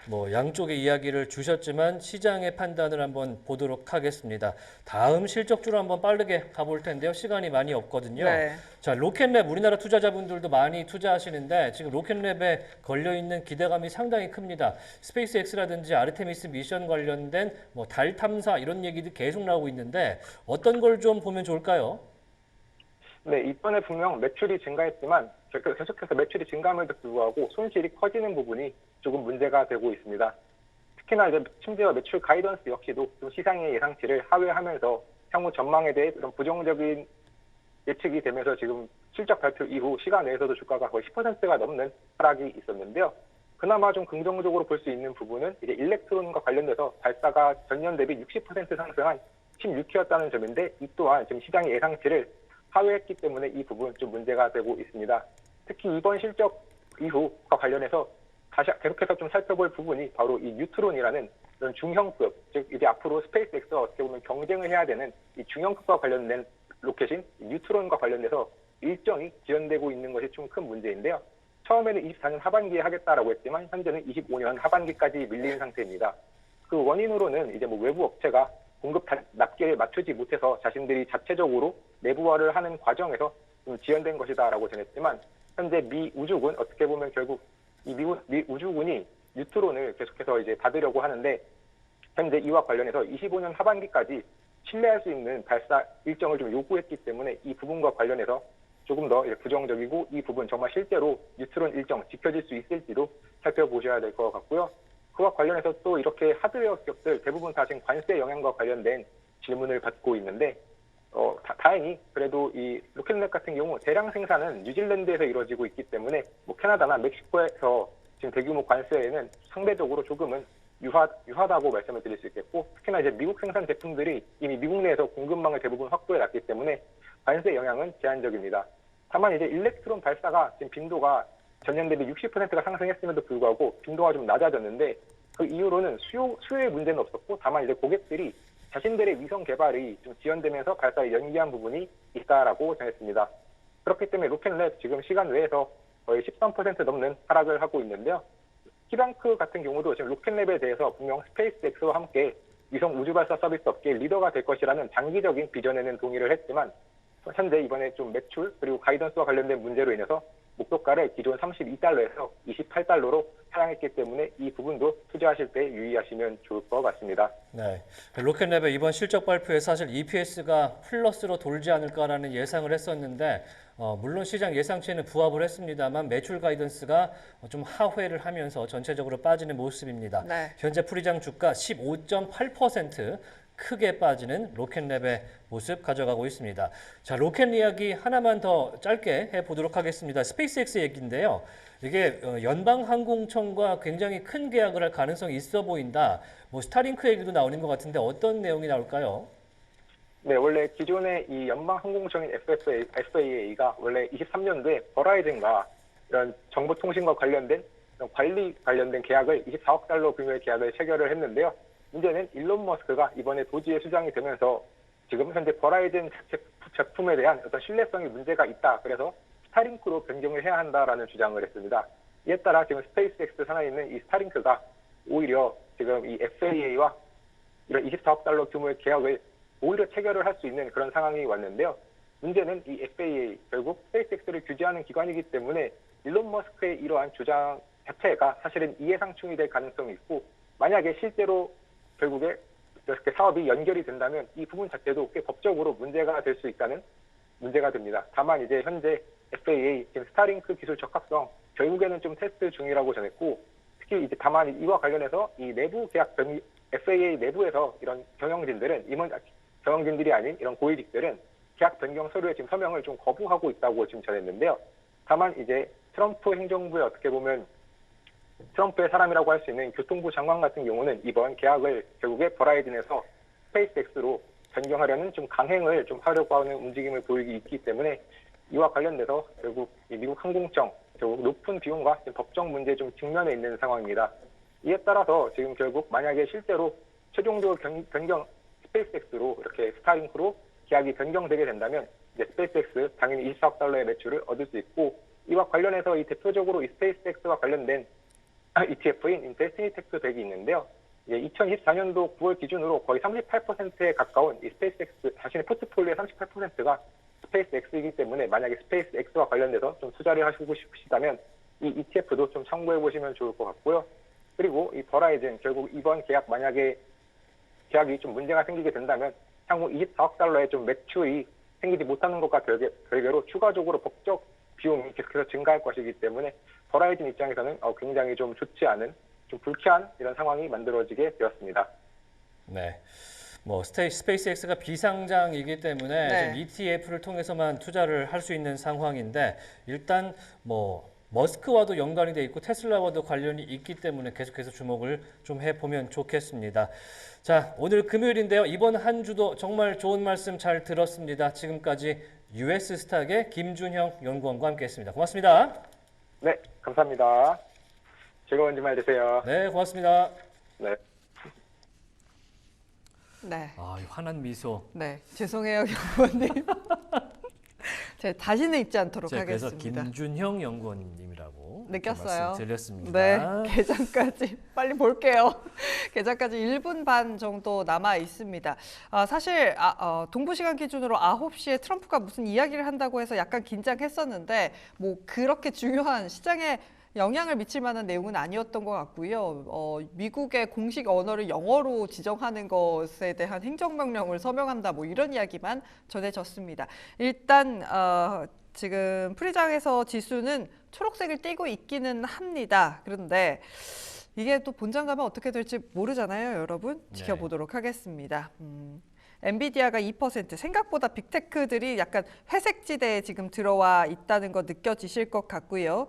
뭐 양쪽의 이야기를 주셨지만 시장의 판단을 한번 보도록 하겠습니다. 다음 실적주로 한번 빠르게 가볼 텐데요. 시간이 많이 없거든요. 네. 자, 로켓랩 우리나라 투자자분들도 많이 투자하시는데 지금 로켓랩에 걸려 있는 기대감이 상당히 큽니다. 스페이스X라든지 아르테미스 미션 관련된 뭐 달 탐사 이런 얘기도 계속 나오고 있는데 어떤 걸 좀 보면 좋을까요? 네, 이번에 분명 매출이 증가했지만 계속해서 매출이 증가함에도 불구하고 손실이 커지는 부분이 조금 문제가 되고 있습니다. 특히나 이제 심지어 매출 가이던스 역시도 좀 시장의 예상치를 하회하면서 향후 전망에 대해 그런 부정적인 예측이 되면서 지금 실적 발표 이후 시간 내에서도 주가가 거의 10%가 넘는 하락이 있었는데요. 그나마 좀 긍정적으로 볼 수 있는 부분은 이제 일렉트론과 관련돼서 발사가 전년 대비 60% 상승한 16회였다는 점인데 이 또한 지금 시장의 예상치를 하회했기 때문에 이 부분 좀 문제가 되고 있습니다. 특히 이번 실적 이후과 관련해서 다시 계속해서 좀 살펴볼 부분이 바로 이 뉴트론이라는 그런 중형급, 즉 이제 앞으로 스페이스X와 어떻게 보면 경쟁을 해야 되는 이 중형급과 관련된 로켓인 뉴트론과 관련돼서 일정이 지연되고 있는 것이 좀 큰 문제인데요. 처음에는 24년 하반기에 하겠다라고 했지만 현재는 25년 하반기까지 밀린 상태입니다. 그 원인으로는 이제 뭐 외부 업체가 공급 납기를 맞추지 못해서 자신들이 자체적으로 내부화를 하는 과정에서 좀 지연된 것이다라고 전했지만 현재 미 우주군 어떻게 보면 결국 이 미 우주군이 뉴트론을 계속해서 이제 받으려고 하는데 현재 이와 관련해서 25년 하반기까지 신뢰할 수 있는 발사 일정을 좀 요구했기 때문에 이 부분과 관련해서 조금 더 부정적이고 이 부분 정말 실제로 뉴트론 일정 지켜질 수 있을지도 살펴보셔야 될 것 같고요. 그와 관련해서 또 이렇게 하드웨어 기업들 대부분 다 지금 관세 영향과 관련된 질문을 받고 있는데 다행히 그래도 이 로켓랩 같은 경우 대량 생산은 뉴질랜드에서 이루어지고 있기 때문에 뭐 캐나다나 멕시코에서 지금 대규모 관세에는 상대적으로 조금은 유하다고 말씀을 드릴 수 있겠고 특히나 이제 미국 생산 제품들이 이미 미국 내에서 공급망을 대부분 확보해 놨기 때문에 관세 영향은 제한적입니다. 다만 이제 일렉트론 발사가 지금 빈도가 전년 대비 60%가 상승했음에도 불구하고 빈도가 좀 낮아졌는데 그 이후로는 수요의 문제는 없었고 다만 이제 고객들이 자신들의 위성 개발이 좀 지연되면서 발사를 연기한 부분이 있다라고 전했습니다. 그렇기 때문에 로켓랩 지금 시간 외에서 거의 13% 넘는 하락을 하고 있는데요. 키뱅크 같은 경우도 지금 로켓랩에 대해서 분명 스페이스X와 함께 위성 우주 발사 서비스 업계 리더가 될 것이라는 장기적인 비전에는 동의를 했지만 현재 이번에 좀 매출 그리고 가이던스와 관련된 문제로 인해서 목표가를 기존 32달러에서 28달러로 하향했기 때문에 이 부분도 투자하실 때 유의하시면 좋을 것 같습니다. 네, 로켓랩의 이번 실적 발표에 사실 EPS가 플러스로 돌지 않을까라는 예상을 했었는데 물론 시장 예상치에는 부합을 했습니다만 매출 가이던스가 좀 하회를 하면서 전체적으로 빠지는 모습입니다. 네. 현재 프리장 주가 15.8% 크게 빠지는 로켓랩의 모습 가져가고 있습니다. 자, 로켓 이야기 하나만 더 짧게 해보도록 하겠습니다. 스페이스X 얘기인데요. 이게 연방항공청과 굉장히 큰 계약을 할 가능성이 있어 보인다. 뭐 스타링크 얘기도 나오는 것 같은데 어떤 내용이 나올까요? 네, 원래 기존의 이 연방항공청인 FAA가 원래 23년도에 버라이즌과 이런 정보통신과 관련된 관리 관련된 계약을 24억 달러 규모의 계약을 체결을 했는데요. 문제는 일론 머스크가 이번에 도지에 수장이 되면서 지금 현재 버라이즌 제품에 대한 어떤 신뢰성이 문제가 있다. 그래서 스타링크로 변경을 해야 한다라는 주장을 했습니다. 이에 따라 지금 스페이스X 산하에 있는 이 스타링크가 오히려 지금 이 FAA와 이런 24억 달러 규모의 계약을 오히려 체결을 할 수 있는 그런 상황이 왔는데요. 문제는 이 FAA 결국 스페이스X를 규제하는 기관이기 때문에 일론 머스크의 이러한 주장 자체가 사실은 이해상충이 될 가능성이 있고 만약에 실제로 결국에 이렇게 사업이 연결이 된다면 이 부분 자체도 꽤 법적으로 문제가 될 수 있다는 문제가 됩니다. 다만 이제 현재 FAA 지금 스타링크 기술 적합성 결국에는 좀 테스트 중이라고 전했고 특히 이제 다만 이와 관련해서 이 내부 계약 FAA 내부에서 이런 경영진들이 아닌 이런 고위직들은 계약 변경 서류에 지금 서명을 좀 거부하고 있다고 지금 전했는데요. 다만 이제 트럼프 행정부의 어떻게 보면 트럼프의 사람이라고 할 수 있는 교통부 장관 같은 경우는 이번 계약을 결국에 버라이즌에서 스페이스X로 변경하려는 좀 강행을 좀 하려고 하는 움직임을 보이기 있기 때문에 이와 관련돼서 결국 미국 항공청 결국 높은 비용과 법적 문제에 좀 직면해 있는 상황입니다. 이에 따라서 지금 결국 만약에 실제로 최종적으로 변경 스페이스X로 이렇게 스타링크로 계약이 변경되게 된다면 이제 스페이스X 당연히 24억 달러의 매출을 얻을 수 있고 이와 관련해서 이 대표적으로 이 스페이스X와 관련된 ETF인 데스티니 텍스 100이 있는데요. 2024년도 9월 기준으로 거의 38%에 가까운 이 스페이스X 자신의 포트폴리오의 38%가 스페이스X이기 때문에 만약에 스페이스X와 관련돼서 좀 투자를 하시고 싶으시다면 이 ETF도 좀 참고해 보시면 좋을 것 같고요. 그리고 이 버라이즌 결국 이번 계약 만약에 계약이 좀 문제가 생기게 된다면 향후 24억 달러의 좀 매출이 생기지 못하는 것과 별개로 추가적으로 법적 비용이 계속해서 증가할 것이기 때문에 버라이즌 입장에서는 굉장히 좀 좋지 않은 좀 불쾌한 이런 상황이 만들어지게 되었습니다. 네. 뭐 스페이스X가 비상장이기 때문에 네. 좀 ETF를 통해서만 투자를 할 수 있는 상황인데 일단 뭐 머스크와도 연관이 돼 있고 테슬라와도 관련이 있기 때문에 계속해서 주목을 좀 해보면 좋겠습니다. 자, 오늘 금요일인데요. 이번 한 주도 정말 좋은 말씀 잘 들었습니다. 지금까지 US스탁의 김준형 연구원과 함께했습니다. 고맙습니다. 네, 감사합니다. 즐거운 주말 되세요. 네, 고맙습니다. 네. 네. 아, 이 환한 미소. 네. 죄송해요, 연구원님. 제가 다시는 잊지 않도록 제가 그래서 하겠습니다. 김준형 연구원님이라고 느꼈어요. 말씀드렸습니다. 네, 개장까지 빨리 볼게요. 개장까지 1분 반 정도 남아 있습니다. 사실 동부 시간 기준으로 9시에 트럼프가 무슨 이야기를 한다고 해서 약간 긴장했었는데 뭐 그렇게 중요한 시장에 영향을 미칠 만한 내용은 아니었던 것 같고요. 미국의 공식 언어를 영어로 지정하는 것에 대한 행정명령을 서명한다 뭐 이런 이야기만 전해졌습니다. 일단 지금 프리장에서 지수는 초록색을 띠고 있기는 합니다. 그런데 이게 또 본장 가면 어떻게 될지 모르잖아요, 여러분. 지켜보도록 하겠습니다. 엔비디아가 2%, 생각보다 빅테크들이 약간 회색지대에 지금 들어와 있다는 거 느껴지실 것 같고요.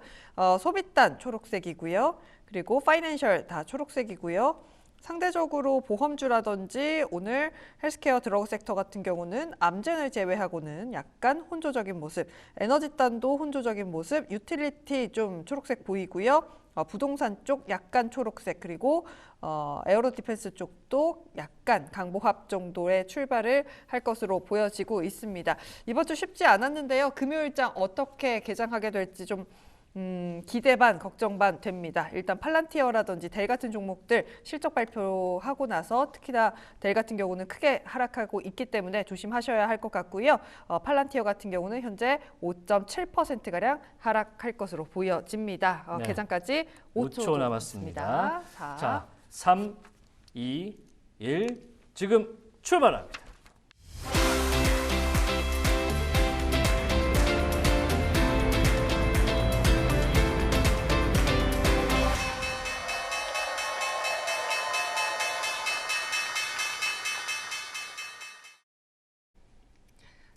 소비단 초록색이고요. 그리고 파이낸셜 다 초록색이고요. 상대적으로 보험주라든지 오늘 헬스케어 드러그 섹터 같은 경우는 암젠을 제외하고는 약간 혼조적인 모습, 에너지단도 혼조적인 모습, 유틸리티 좀 초록색 보이고요. 부동산 쪽 약간 초록색, 그리고 에어로 디펜스 쪽도 약간 강보합 정도의 출발을 할 것으로 보여지고 있습니다. 이번 주 쉽지 않았는데요. 금요일장 어떻게 개장하게 될지 좀 기대 반 걱정 반 됩니다. 일단 팔란티어라든지 델 같은 종목들 실적 발표하고 나서 특히나 델 같은 경우는 크게 하락하고 있기 때문에 조심하셔야 할 것 같고요. 팔란티어 같은 경우는 현재 5.7%가량 하락할 것으로 보여집니다. 네. 개장까지 5초 남았습니다. 자, 자, 3, 2, 1 지금 출발합니다.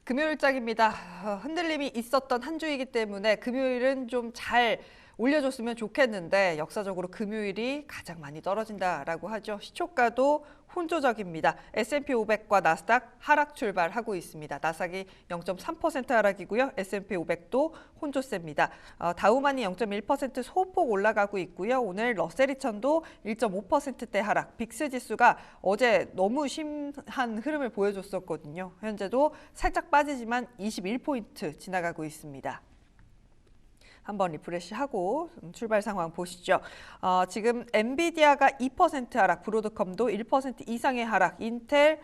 금요일장입니다. 흔들림이 있었던 한 주이기 때문에 금요일은 좀 잘 올려줬으면 좋겠는데 역사적으로 금요일이 가장 많이 떨어진다라고 하죠. 시초가도 혼조적입니다. S&P 500과 나스닥 하락 출발하고 있습니다. 나스닥이 0.3% 하락이고요. S&P 500도 혼조세입니다. 다우만이 0.1% 소폭 올라가고 있고요. 오늘 러셀 2000도 1.5%대 하락. 빅스 지수가 어제 너무 심한 흐름을 보여줬었거든요. 현재도 살짝 빠지지만 21포인트 지나가고 있습니다. 한번 리프레시하고 출발 상황 보시죠. 지금 엔비디아가 2% 하락, 브로드컴도 1% 이상의 하락, 인텔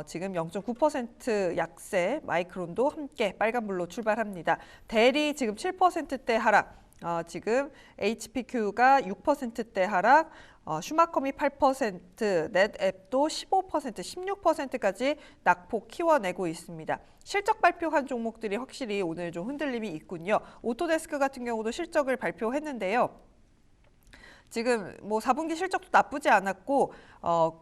지금 0.9% 약세, 마이크론도 함께 빨간불로 출발합니다. 델이 지금 7%대 하락, 지금 HPQ가 6%대 하락, 슈마컴이 8%, 넷앱도 15%, 16%까지 낙폭 키워내고 있습니다. 실적 발표한 종목들이 확실히 오늘 좀 흔들림이 있군요. 오토데스크 같은 경우도 실적을 발표했는데요. 지금 뭐 4분기 실적도 나쁘지 않았고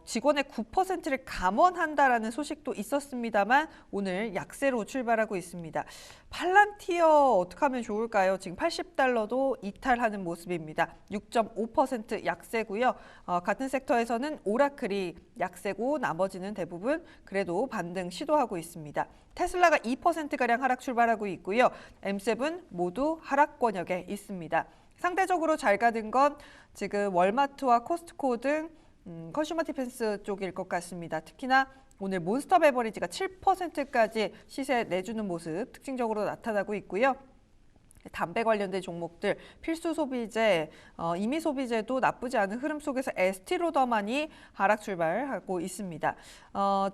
직원의 9%를 감원한다라는 소식도 있었습니다만 오늘 약세로 출발하고 있습니다. 팔란티어 어떻게 하면 좋을까요? 지금 $80도 이탈하는 모습입니다. 6.5% 약세고요. 같은 섹터에서는 오라클이 약세고 나머지는 대부분 그래도 반등 시도하고 있습니다. 테슬라가 2%가량 하락 출발하고 있고요. M7 모두 하락권역에 있습니다. 상대적으로 잘 가는 건 지금 월마트와 코스트코 등 컨슈머 디펜스 쪽일 것 같습니다. 특히나 오늘 몬스터 베버리지가 7%까지 시세 내주는 모습 특징적으로 나타나고 있고요. 담배 관련된 종목들, 필수 소비재, 임의 소비재도 나쁘지 않은 흐름 속에서 에스티로더만이 하락 출발하고 있습니다.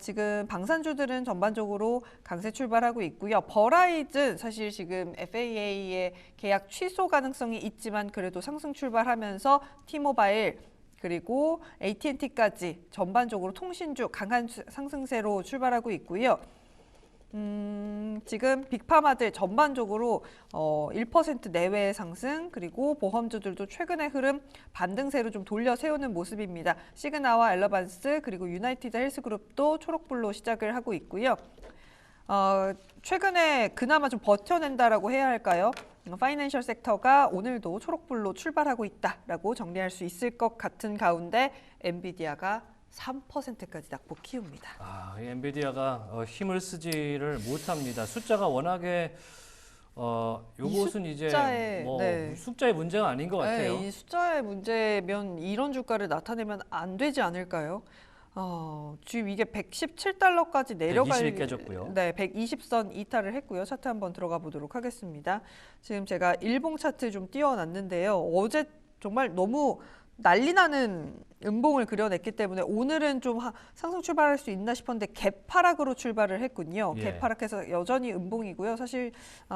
지금 방산주들은 전반적으로 강세 출발하고 있고요. 버라이즌 사실 지금 FAA의 계약 취소 가능성이 있지만 그래도 상승 출발하면서 티모바일 그리고 AT&T까지 전반적으로 통신주 강한 상승세로 출발하고 있고요. 지금 빅파마들 전반적으로 1% 내외의 상승 그리고 보험주들도 최근의 흐름 반등세로 좀 돌려 세우는 모습입니다. 시그나와 엘러반스 그리고 유나이티드 헬스그룹도 초록불로 시작을 하고 있고요. 최근에 그나마 좀 버텨낸다라고 해야 할까요? 파이낸셜 섹터가 오늘도 초록불로 출발하고 있다라고 정리할 수 있을 것 같은 가운데 엔비디아가 3%까지 낙폭 키웁니다. 이 엔비디아가 힘을 쓰지를 못합니다. 숫자가 워낙에 요것은 이제 뭐 숫자의 문제가 아닌 것 같아요. 이 숫자의 문제면 이런 주가를 나타내면 안 되지 않을까요? 지금 이게 $117까지 내려갈 120이 깨졌고요. 네, 120선 이탈을 했고요. 차트 한번 들어가 보도록 하겠습니다. 지금 제가 일봉 차트 좀 띄워놨는데요. 어제 정말 너무 난리 나는 음봉을 그려냈기 때문에 오늘은 좀 상승 출발할 수 있나 싶었는데 갭하락으로 출발을 했군요. 갭하락해서 여전히 음봉이고요. 사실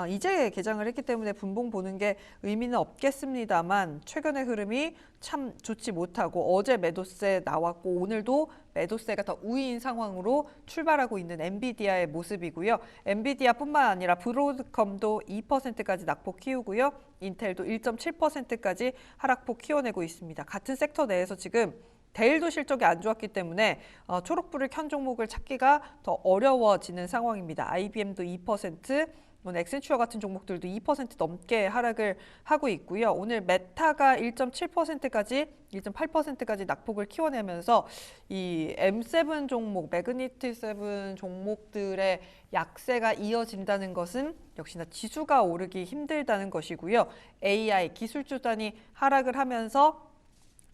이제 개장을 했기 때문에 분봉 보는 게 의미는 없겠습니다만 최근의 흐름이 참 좋지 못하고 어제 매도세 나왔고 오늘도 매도세가 더 우위인 상황으로 출발하고 있는 엔비디아의 모습이고요. 엔비디아뿐만 아니라 브로드컴도 2%까지 낙폭 키우고요. 인텔도 1.7%까지 하락폭 키워내고 있습니다. 같은 섹터 내에서 지금 델도 실적이 안 좋았기 때문에 초록불을 켠 종목을 찾기가 더 어려워지는 상황입니다. IBM도 2%, 엑센추어 같은 종목들도 2% 넘게 하락을 하고 있고요. 오늘 메타가 1.7%까지 1.8%까지 낙폭을 키워내면서 이 M7 종목, 매그니트 7 종목들의 약세가 이어진다는 것은 역시나 지수가 오르기 힘들다는 것이고요. AI 기술주단이 하락을 하면서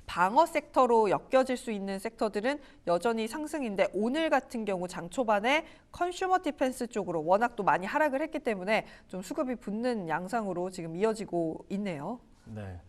방어 섹터로 엮여질 수 있는 섹터들은 여전히 상승인데 오늘 같은 경우 장 초반에 컨슈머 디펜스 쪽으로 워낙 또 많이 하락을 했기 때문에 좀 수급이 붙는 양상으로 지금 이어지고 있네요. 네.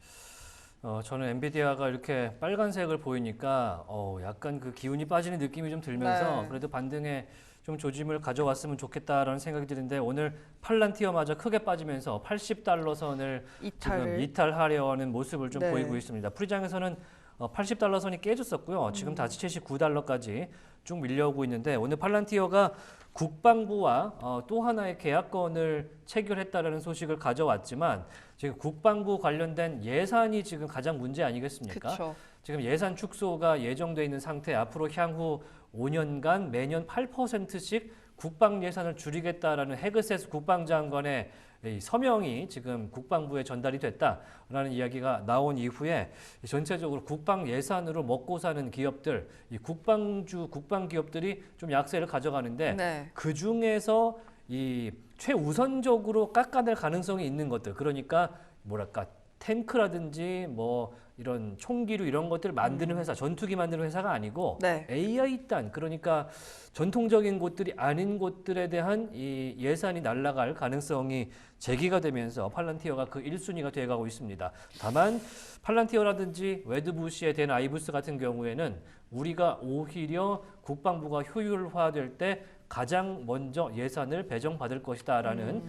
저는 엔비디아가 이렇게 빨간색을 보이니까 약간 그 기운이 빠지는 느낌이 좀 들면서 네. 그래도 반등에 좀 조짐을 가져왔으면 좋겠다라는 생각이 드는데 오늘 팔란티어마저 크게 빠지면서 80달러 선을 지금 이탈하려는 모습을 좀 네. 보이고 있습니다. 프리장에서는 80달러 선이 깨졌었고요. 지금 다시 79달러까지 쭉 밀려오고 있는데 오늘 팔란티어가 국방부와 또 하나의 계약건을 체결했다라는 소식을 가져왔지만 지금 국방부 관련된 예산이 지금 가장 문제 아니겠습니까? 그쵸. 지금 예산 축소가 예정돼 있는 상태 앞으로 향후 5년간 매년 8%씩 국방 예산을 줄이겠다라는 헤그세스 국방장관의 이 서명이 지금 국방부에 전달이 됐다라는 이야기가 나온 이후에 전체적으로 국방 예산으로 먹고 사는 기업들, 이 국방 기업들이 좀 약세를 가져가는데 네. 그 중에서 이 최우선적으로 깎아낼 가능성이 있는 것들, 그러니까 뭐랄까 탱크라든지 뭐 이런 총기류 이런 것들을 만드는 회사, 전투기 만드는 회사가 아니고 네. AI 단, 그러니까 전통적인 곳들이 아닌 곳들에 대한 이 예산이 날아갈 가능성이 제기가 되면서 팔란티어가 그 1순위가 돼가고 있습니다. 다만 팔란티어라든지 웨드부시에 된 아이브스 같은 경우에는 우리가 오히려 국방부가 효율화될 때 가장 먼저 예산을 배정받을 것이다라는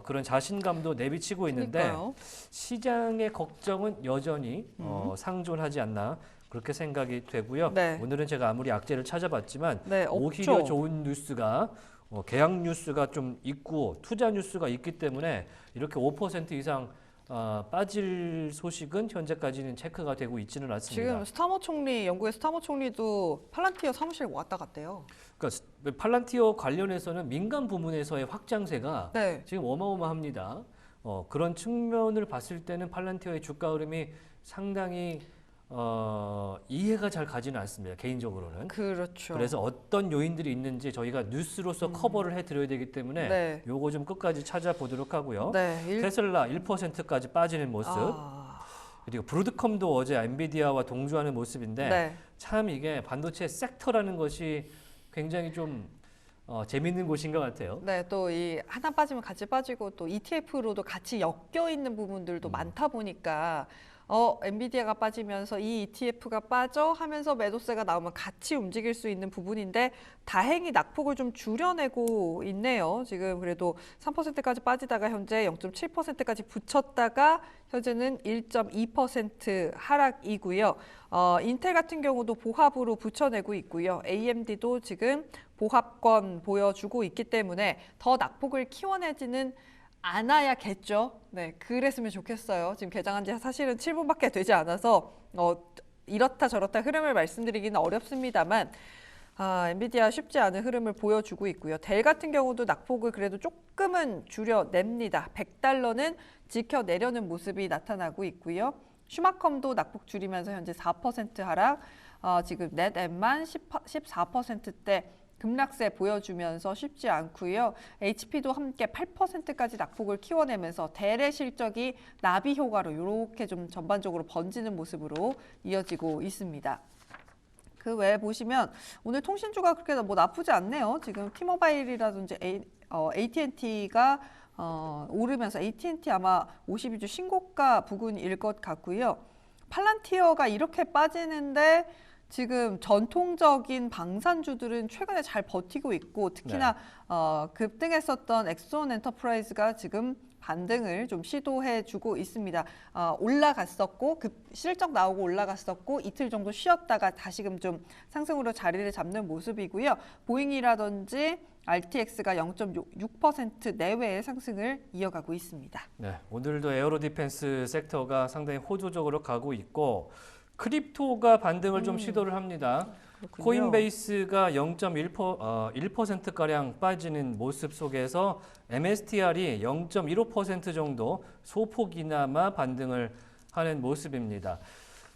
그런 자신감도 내비치고 있는데 그러니까요. 시장의 걱정은 여전히 상존하지 않나 그렇게 생각이 되고요. 네. 오늘은 제가 아무리 악재를 찾아봤지만 네, 오히려 없죠. 좋은 뉴스가 계약 뉴스가 좀 있고 투자 뉴스가 있기 때문에 이렇게 5% 이상 빠질 소식은 현재까지는 체크가 되고 있지는 않습니다. 지금 스타머 총리, 영국의 스타머 총리도 팔란티어 사무실 왔다 갔대요. 그러니까 팔란티어 관련해서는 민간 부문에서의 확장세가 네. 지금 어마어마합니다. 그런 측면을 봤을 때는 팔란티어의 주가 흐름이 상당히 이해가 잘 가지는 않습니다. 개인적으로는. 그렇죠. 그래서 어떤 요인들이 있는지 저희가 뉴스로서 커버를 해드려야 되기 때문에 네. 요거 좀 끝까지 찾아보도록 하고요. 네. 테슬라 1%까지 빠지는 모습. 그리고 브로드컴도 어제 엔비디아와 동조하는 모습인데 네. 참 이게 반도체 섹터라는 것이 굉장히 좀 재밌는 곳인 것 같아요. 네, 또 이 하나 빠지면 같이 빠지고 또 ETF로도 같이 엮여 있는 부분들도 많다 보니까 엔비디아가 빠지면서 이 ETF가 빠져 하면서 매도세가 나오면 같이 움직일 수 있는 부분인데 다행히 낙폭을 좀 줄여내고 있네요. 지금 그래도 3%까지 빠지다가 현재 0.7%까지 붙였다가 현재는 1.2% 하락이고요. 인텔 같은 경우도 보합으로 붙여내고 있고요. AMD도 지금 보합권 보여주고 있기 때문에 더 낙폭을 키워내지는 않아야겠죠. 네, 그랬으면 좋겠어요. 지금 개장한 지 사실은 7분밖에 되지 않아서 이렇다 저렇다 흐름을 말씀드리기는 어렵습니다만 엔비디아 쉽지 않은 흐름을 보여주고 있고요. 델 같은 경우도 낙폭을 그래도 조금은 줄여냅니다. 100달러는 지켜내려는 모습이 나타나고 있고요. 슈마컴도 낙폭 줄이면서 현재 4% 하락, 지금 넷앱만 14%대 급락세 보여주면서 쉽지 않고요. HP도 함께 8%까지 낙폭을 키워내면서 델의 실적이 나비 효과로 이렇게 좀 전반적으로 번지는 모습으로 이어지고 있습니다. 그 외에 보시면 오늘 통신주가 그렇게 뭐 나쁘지 않네요. 지금 T모바일이라든지 AT&T가 오르면서 AT&T 아마 52주 신고가 부근일 것 같고요. 팔란티어가 이렇게 빠지는데 지금 전통적인 방산주들은 최근에 잘 버티고 있고 특히나 급등했었던 엑소온 엔터프라이즈가 지금 반등을 좀 시도해주고 있습니다. 올라갔었고 실적 나오고 올라갔었고 이틀 정도 쉬었다가 다시금 좀 상승으로 자리를 잡는 모습이고요. 보잉이라든지 RTX가 0.6% 내외의 상승을 이어가고 있습니다. 네, 오늘도 에어로 디펜스 섹터가 상당히 호조적으로 가고 있고 크립토가 반등을 좀 시도를 합니다. 그렇군요. 코인베이스가 0.1%가량 빠지는 모습 속에서 MSTR이 0.15% 정도 소폭이나마 반등을 하는 모습입니다.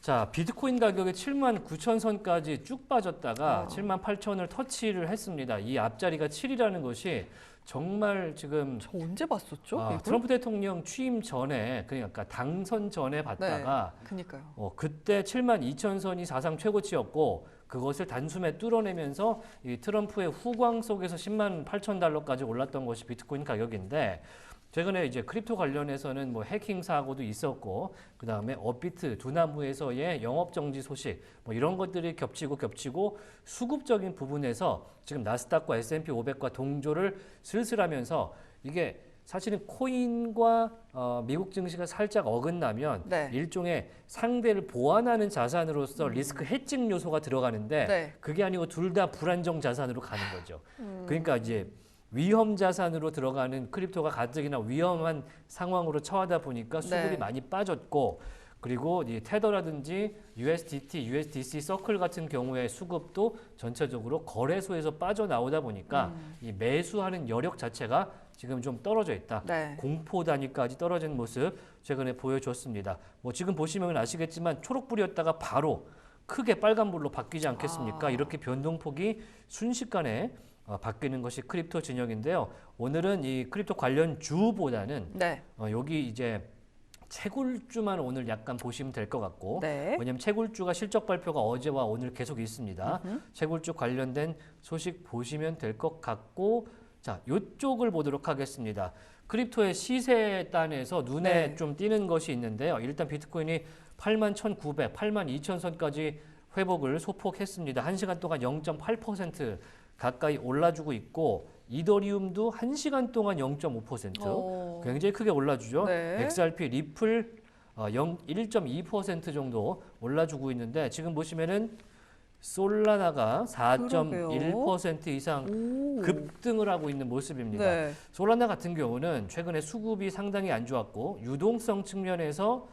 자, 비트코인 가격이 79,000선까지 쭉 빠졌다가 78,000을 터치를 했습니다. 이 앞자리가 7이라는 것이 정말 지금 저 언제 봤었죠? 이걸? 트럼프 대통령 취임 전에 그러니까 당선 전에 봤다가 그니까요. 그때 72,000선이 사상 최고치였고 그것을 단숨에 뚫어내면서 이 트럼프의 후광 속에서 108,000달러까지 올랐던 것이 비트코인 가격인데 최근에 이제 크립토 관련해서는 뭐 해킹 사고도 있었고 그 다음에 업비트 두나무에서의 영업 정지 소식 뭐 이런 것들이 겹치고 수급적인 부분에서 지금 나스닥과 S&P 500과 동조를 슬슬하면서 이게 사실은 코인과 미국 증시가 살짝 어긋나면 네. 일종의 상대를 보완하는 자산으로서 리스크 해칭 요소가 들어가는데 네. 그게 아니고 둘 다 불안정 자산으로 가는 거죠. 그러니까 이제 위험 자산으로 들어가는 크립토가 가뜩이나 위험한 상황으로 처하다 보니까 수급이 네. 많이 빠졌고 그리고 이 테더라든지 USDT, USDC 서클 같은 경우에 수급도 전체적으로 거래소에서 빠져나오다 보니까 이 매수하는 여력 자체가 지금 좀 떨어져 있다. 네. 공포 단위까지 떨어진 모습 최근에 보여줬습니다. 뭐 지금 보시면 아시겠지만 초록불이었다가 바로 크게 빨간불로 바뀌지 않겠습니까? 이렇게 변동폭이 순식간에 바뀌는 것이 크립토 진영인데요. 오늘은 이 크립토 관련 주보다는 네. 여기 이제 채굴주만 오늘 약간 보시면 될 것 같고 네. 왜냐하면 채굴주가 실적 발표가 어제와 오늘 계속 있습니다. 채굴주 관련된 소식 보시면 될 것 같고 자, 이쪽을 보도록 하겠습니다. 크립토의 시세단에서 눈에 네. 좀 띄는 것이 있는데요. 일단 비트코인이 81,900, 82,000선까지 회복을 소폭했습니다. 1시간 동안 0.8% 가까이 올라주고 있고 이더리움도 1시간 동안 0.5% 굉장히 크게 올라주죠. 네. XRP, 리플 1.2% 정도 올라주고 있는데 지금 보시면은 솔라나가 4.1% 이상 급등을 하고 있는 모습입니다. 네. 솔라나 같은 경우는 최근에 수급이 상당히 안 좋았고 유동성 측면에서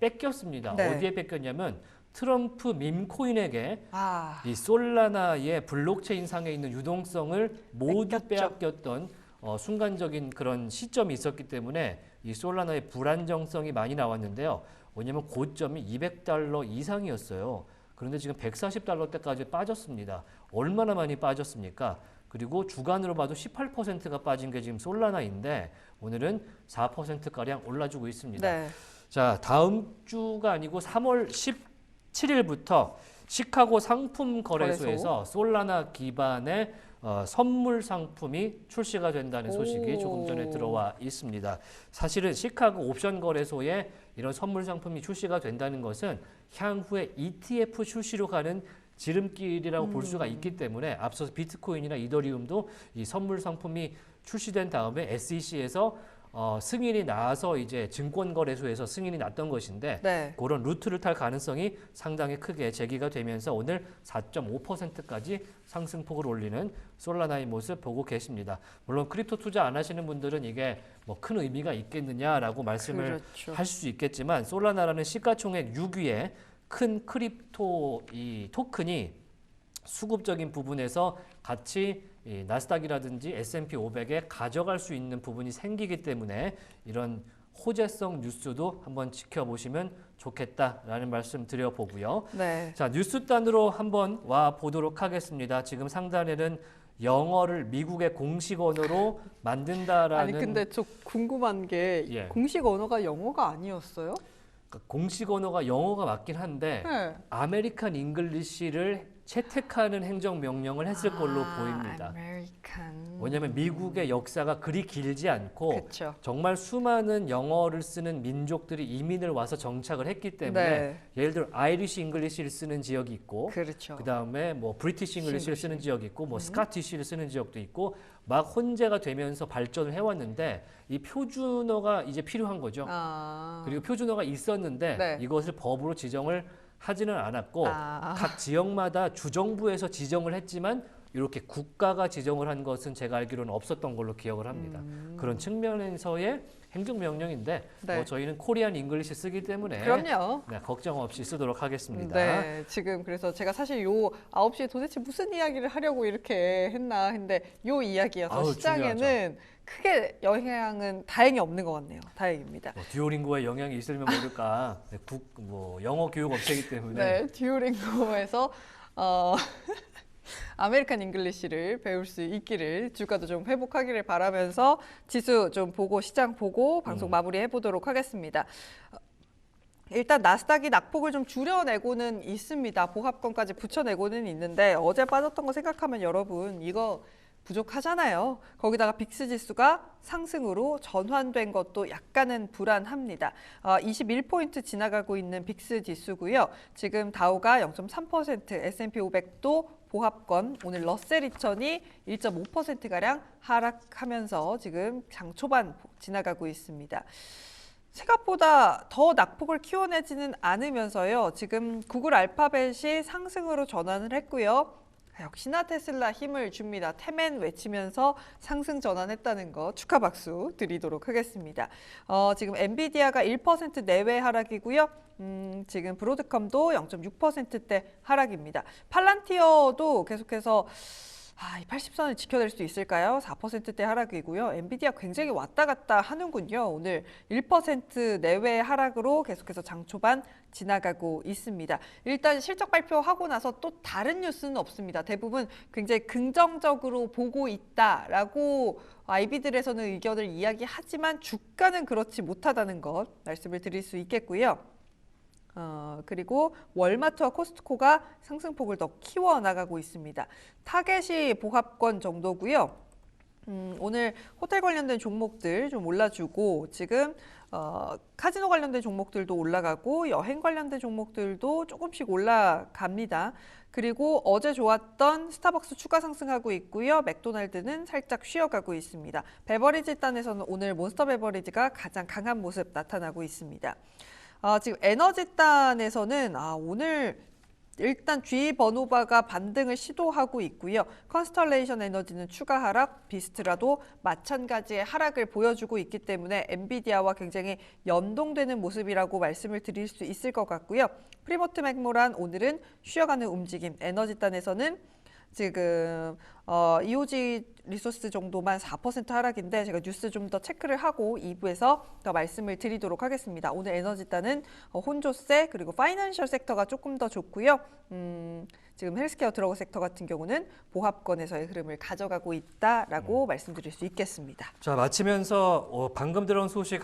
뺏겼습니다. 네. 어디에 뺏겼냐면 트럼프 밈코인에게 아, 이 솔라나의 블록체인 상에 있는 유동성을 모두 뺏겼죠. 빼앗겼던 순간적인 그런 시점이 있었기 때문에 이 솔라나의 불안정성이 많이 나왔는데요. 왜냐하면 고점이 $200 이상이었어요. 그런데 지금 $140대까지 빠졌습니다. 얼마나 많이 빠졌습니까? 그리고 주간으로 봐도 18%가 빠진 게 지금 솔라나인데 오늘은 4%가량 올라주고 있습니다. 네. 자, 다음 주가 아니고 3월 17일부터 시카고 상품 거래소에서 솔라나 기반의 선물 상품이 출시가 된다는 소식이 조금 전에 들어와 있습니다. 사실은 시카고 옵션 거래소에 이런 선물 상품이 출시가 된다는 것은 향후에 ETF 출시로 가는 지름길이라고 볼 수가 있기 때문에 앞서서 비트코인이나 이더리움도 이 선물 상품이 출시된 다음에 SEC에서 승인이 나서 이제 증권거래소에서 승인이 났던 것인데 네. 그런 루트를 탈 가능성이 상당히 크게 제기가 되면서 오늘 4.5%까지 상승폭을 올리는 솔라나의 모습 보고 계십니다. 물론 크립토 투자 안 하시는 분들은 이게 뭐 큰 의미가 있겠느냐라고 말씀을 그렇죠. 할 수 있겠지만 솔라나라는 시가총액 6위의 큰 크립토 이 토큰이 수급적인 부분에서 같이 이 나스닥이라든지 S&P 500에 가져갈 수 있는 부분이 생기기 때문에 이런 호재성 뉴스도 한번 지켜보시면 좋겠다라는 말씀 드려보고요. 네. 자, 뉴스단으로 한번 와 보도록 하겠습니다. 지금 상단에는 영어를 미국의 공식 언어로 만든다라는 아니 근데 저 궁금한 게 예. 공식 언어가 영어가 아니었어요? 그러니까 공식 언어가 영어가 맞긴 한데 네. 아메리칸 잉글리시를 채택하는 행정명령을 했을 걸로 보입니다. 아메리칸. 왜냐하면 미국의 역사가 그리 길지 않고 그렇죠. 정말 수많은 영어를 쓰는 민족들이 이민을 와서 정착을 했기 때문에 네. 예를 들어 아이리시 잉글리시를 쓰는 지역이 있고 그렇죠. 그다음에 뭐 브리티시 잉글리시를 쓰는 지역이 있고 뭐 스카티시를 쓰는 지역도 있고 막 혼재가 되면서 발전을 해왔는데 이 표준어가 이제 필요한 거죠. 아. 그리고 표준어가 있었는데 네. 이것을 법으로 지정을 하지는 않았고 아. 각 지역마다 주정부에서 지정을 했지만 이렇게 국가가 지정을 한 것은 제가 알기로는 없었던 걸로 기억을 합니다. 그런 측면에서의 행정명령인데 네. 뭐 저희는 코리안 잉글리시 쓰기 때문에 그럼요. 네, 걱정 없이 쓰도록 하겠습니다. 네, 지금 그래서 제가 사실 요 9시에 도대체 무슨 이야기를 하려고 이렇게 했나 했는데 요 이야기여서 아우, 시장에는 크게 영향은 다행히 없는 것 같네요. 다행입니다. 뭐 듀오링고에 영향이 있으면 모를까 네, 뭐 영어 교육 업체이기 때문에 네, 듀오링고에서 아메리칸 잉글리시를 배울 수 있기를 주가도 좀 회복하기를 바라면서 지수 좀 보고 시장 보고 방송 마무리해 보도록 하겠습니다. 일단 나스닥이 낙폭을 좀 줄여내고는 있습니다. 보합권까지 붙여내고는 있는데 어제 빠졌던 거 생각하면 여러분 이거 부족하잖아요. 거기다가 빅스 지수가 상승으로 전환된 것도 약간은 불안합니다. 21포인트 지나가고 있는 빅스 지수고요. 지금 다우가 0.3%, S&P 500도 보합권, 오늘 러셀 2000이 1.5%가량 하락하면서 지금 장 초반 지나가고 있습니다. 생각보다 더 낙폭을 키워내지는 않으면서요. 지금 구글 알파벳이 상승으로 전환을 했고요. 역시나 테슬라 힘을 줍니다. 테멘 외치면서 상승 전환했다는 거 축하 박수 드리도록 하겠습니다. 지금 엔비디아가 1% 내외 하락이고요. 지금 브로드컴도 0.6%대 하락입니다. 팔란티어도 계속해서 이 80선을 지켜낼 수 있을까요? 4%대 하락이고요. 엔비디아 굉장히 왔다 갔다 하는군요. 오늘 1% 내외 하락으로 계속해서 장 초반 지나가고 있습니다. 일단 실적 발표하고 나서 또 다른 뉴스는 없습니다. 대부분 굉장히 긍정적으로 보고 있다라고 IB들에서는 의견을 이야기하지만 주가는 그렇지 못하다는 것 말씀을 드릴 수 있겠고요. 그리고 월마트와 코스트코가 상승폭을 더 키워나가고 있습니다. 타겟이 보합권 정도고요. 오늘 호텔 관련된 종목들 좀 올라주고 지금 카지노 관련된 종목들도 올라가고 여행 관련된 종목들도 조금씩 올라갑니다. 그리고 어제 좋았던 스타벅스 추가 상승하고 있고요. 맥도날드는 살짝 쉬어가고 있습니다. 베버리지 단에서는 오늘 몬스터 베버리지가 가장 강한 모습 나타나고 있습니다. 지금 에너지 단에서는 오늘 일단 G 버노바가 반등을 시도하고 있고요. 컨스털레이션 에너지는 추가 하락, 비스트라도 마찬가지의 하락을 보여주고 있기 때문에 엔비디아와 굉장히 연동되는 모습이라고 말씀을 드릴 수 있을 것 같고요. 프리모트 맥모란 오늘은 쉬어가는 움직임, 에너지 단에서는 지금 EOG 리소스 정도만 4% 하락인데 제가 뉴스 좀 더 체크를 하고 2부에서 더 말씀을 드리도록 하겠습니다. 오늘 에너지단은 혼조세 그리고 파이낸셜 섹터가 조금 더 좋고요. 지금 헬스케어 드러그 섹터 같은 경우는 보합권에서의 흐름을 가져가고 있다라고 말씀드릴 수 있겠습니다. 자, 마치면서 방금 들어온 소식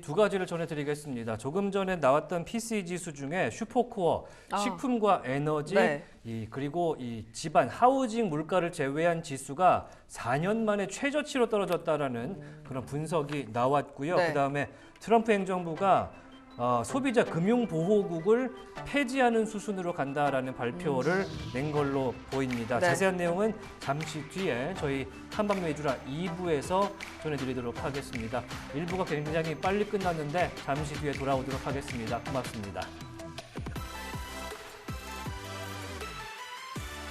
두 가지를 전해드리겠습니다. 조금 전에 나왔던 PC 지수 중에 슈퍼코어, 식품과 에너지, 네. 그리고 이 집안 하우징 물가를 제외한 지수가 4년 만에 최저치로 떨어졌다라는 그런 분석이 나왔고요. 네. 그다음에 트럼프 행정부가 소비자 금융보호국을 폐지하는 수순으로 간다라는 발표를 낸 걸로 보입니다. 네. 자세한 내용은 잠시 뒤에 저희 한방매주라 2부에서 전해드리도록 하겠습니다. 1부가 굉장히 빨리 끝났는데 잠시 뒤에 돌아오도록 하겠습니다. 고맙습니다.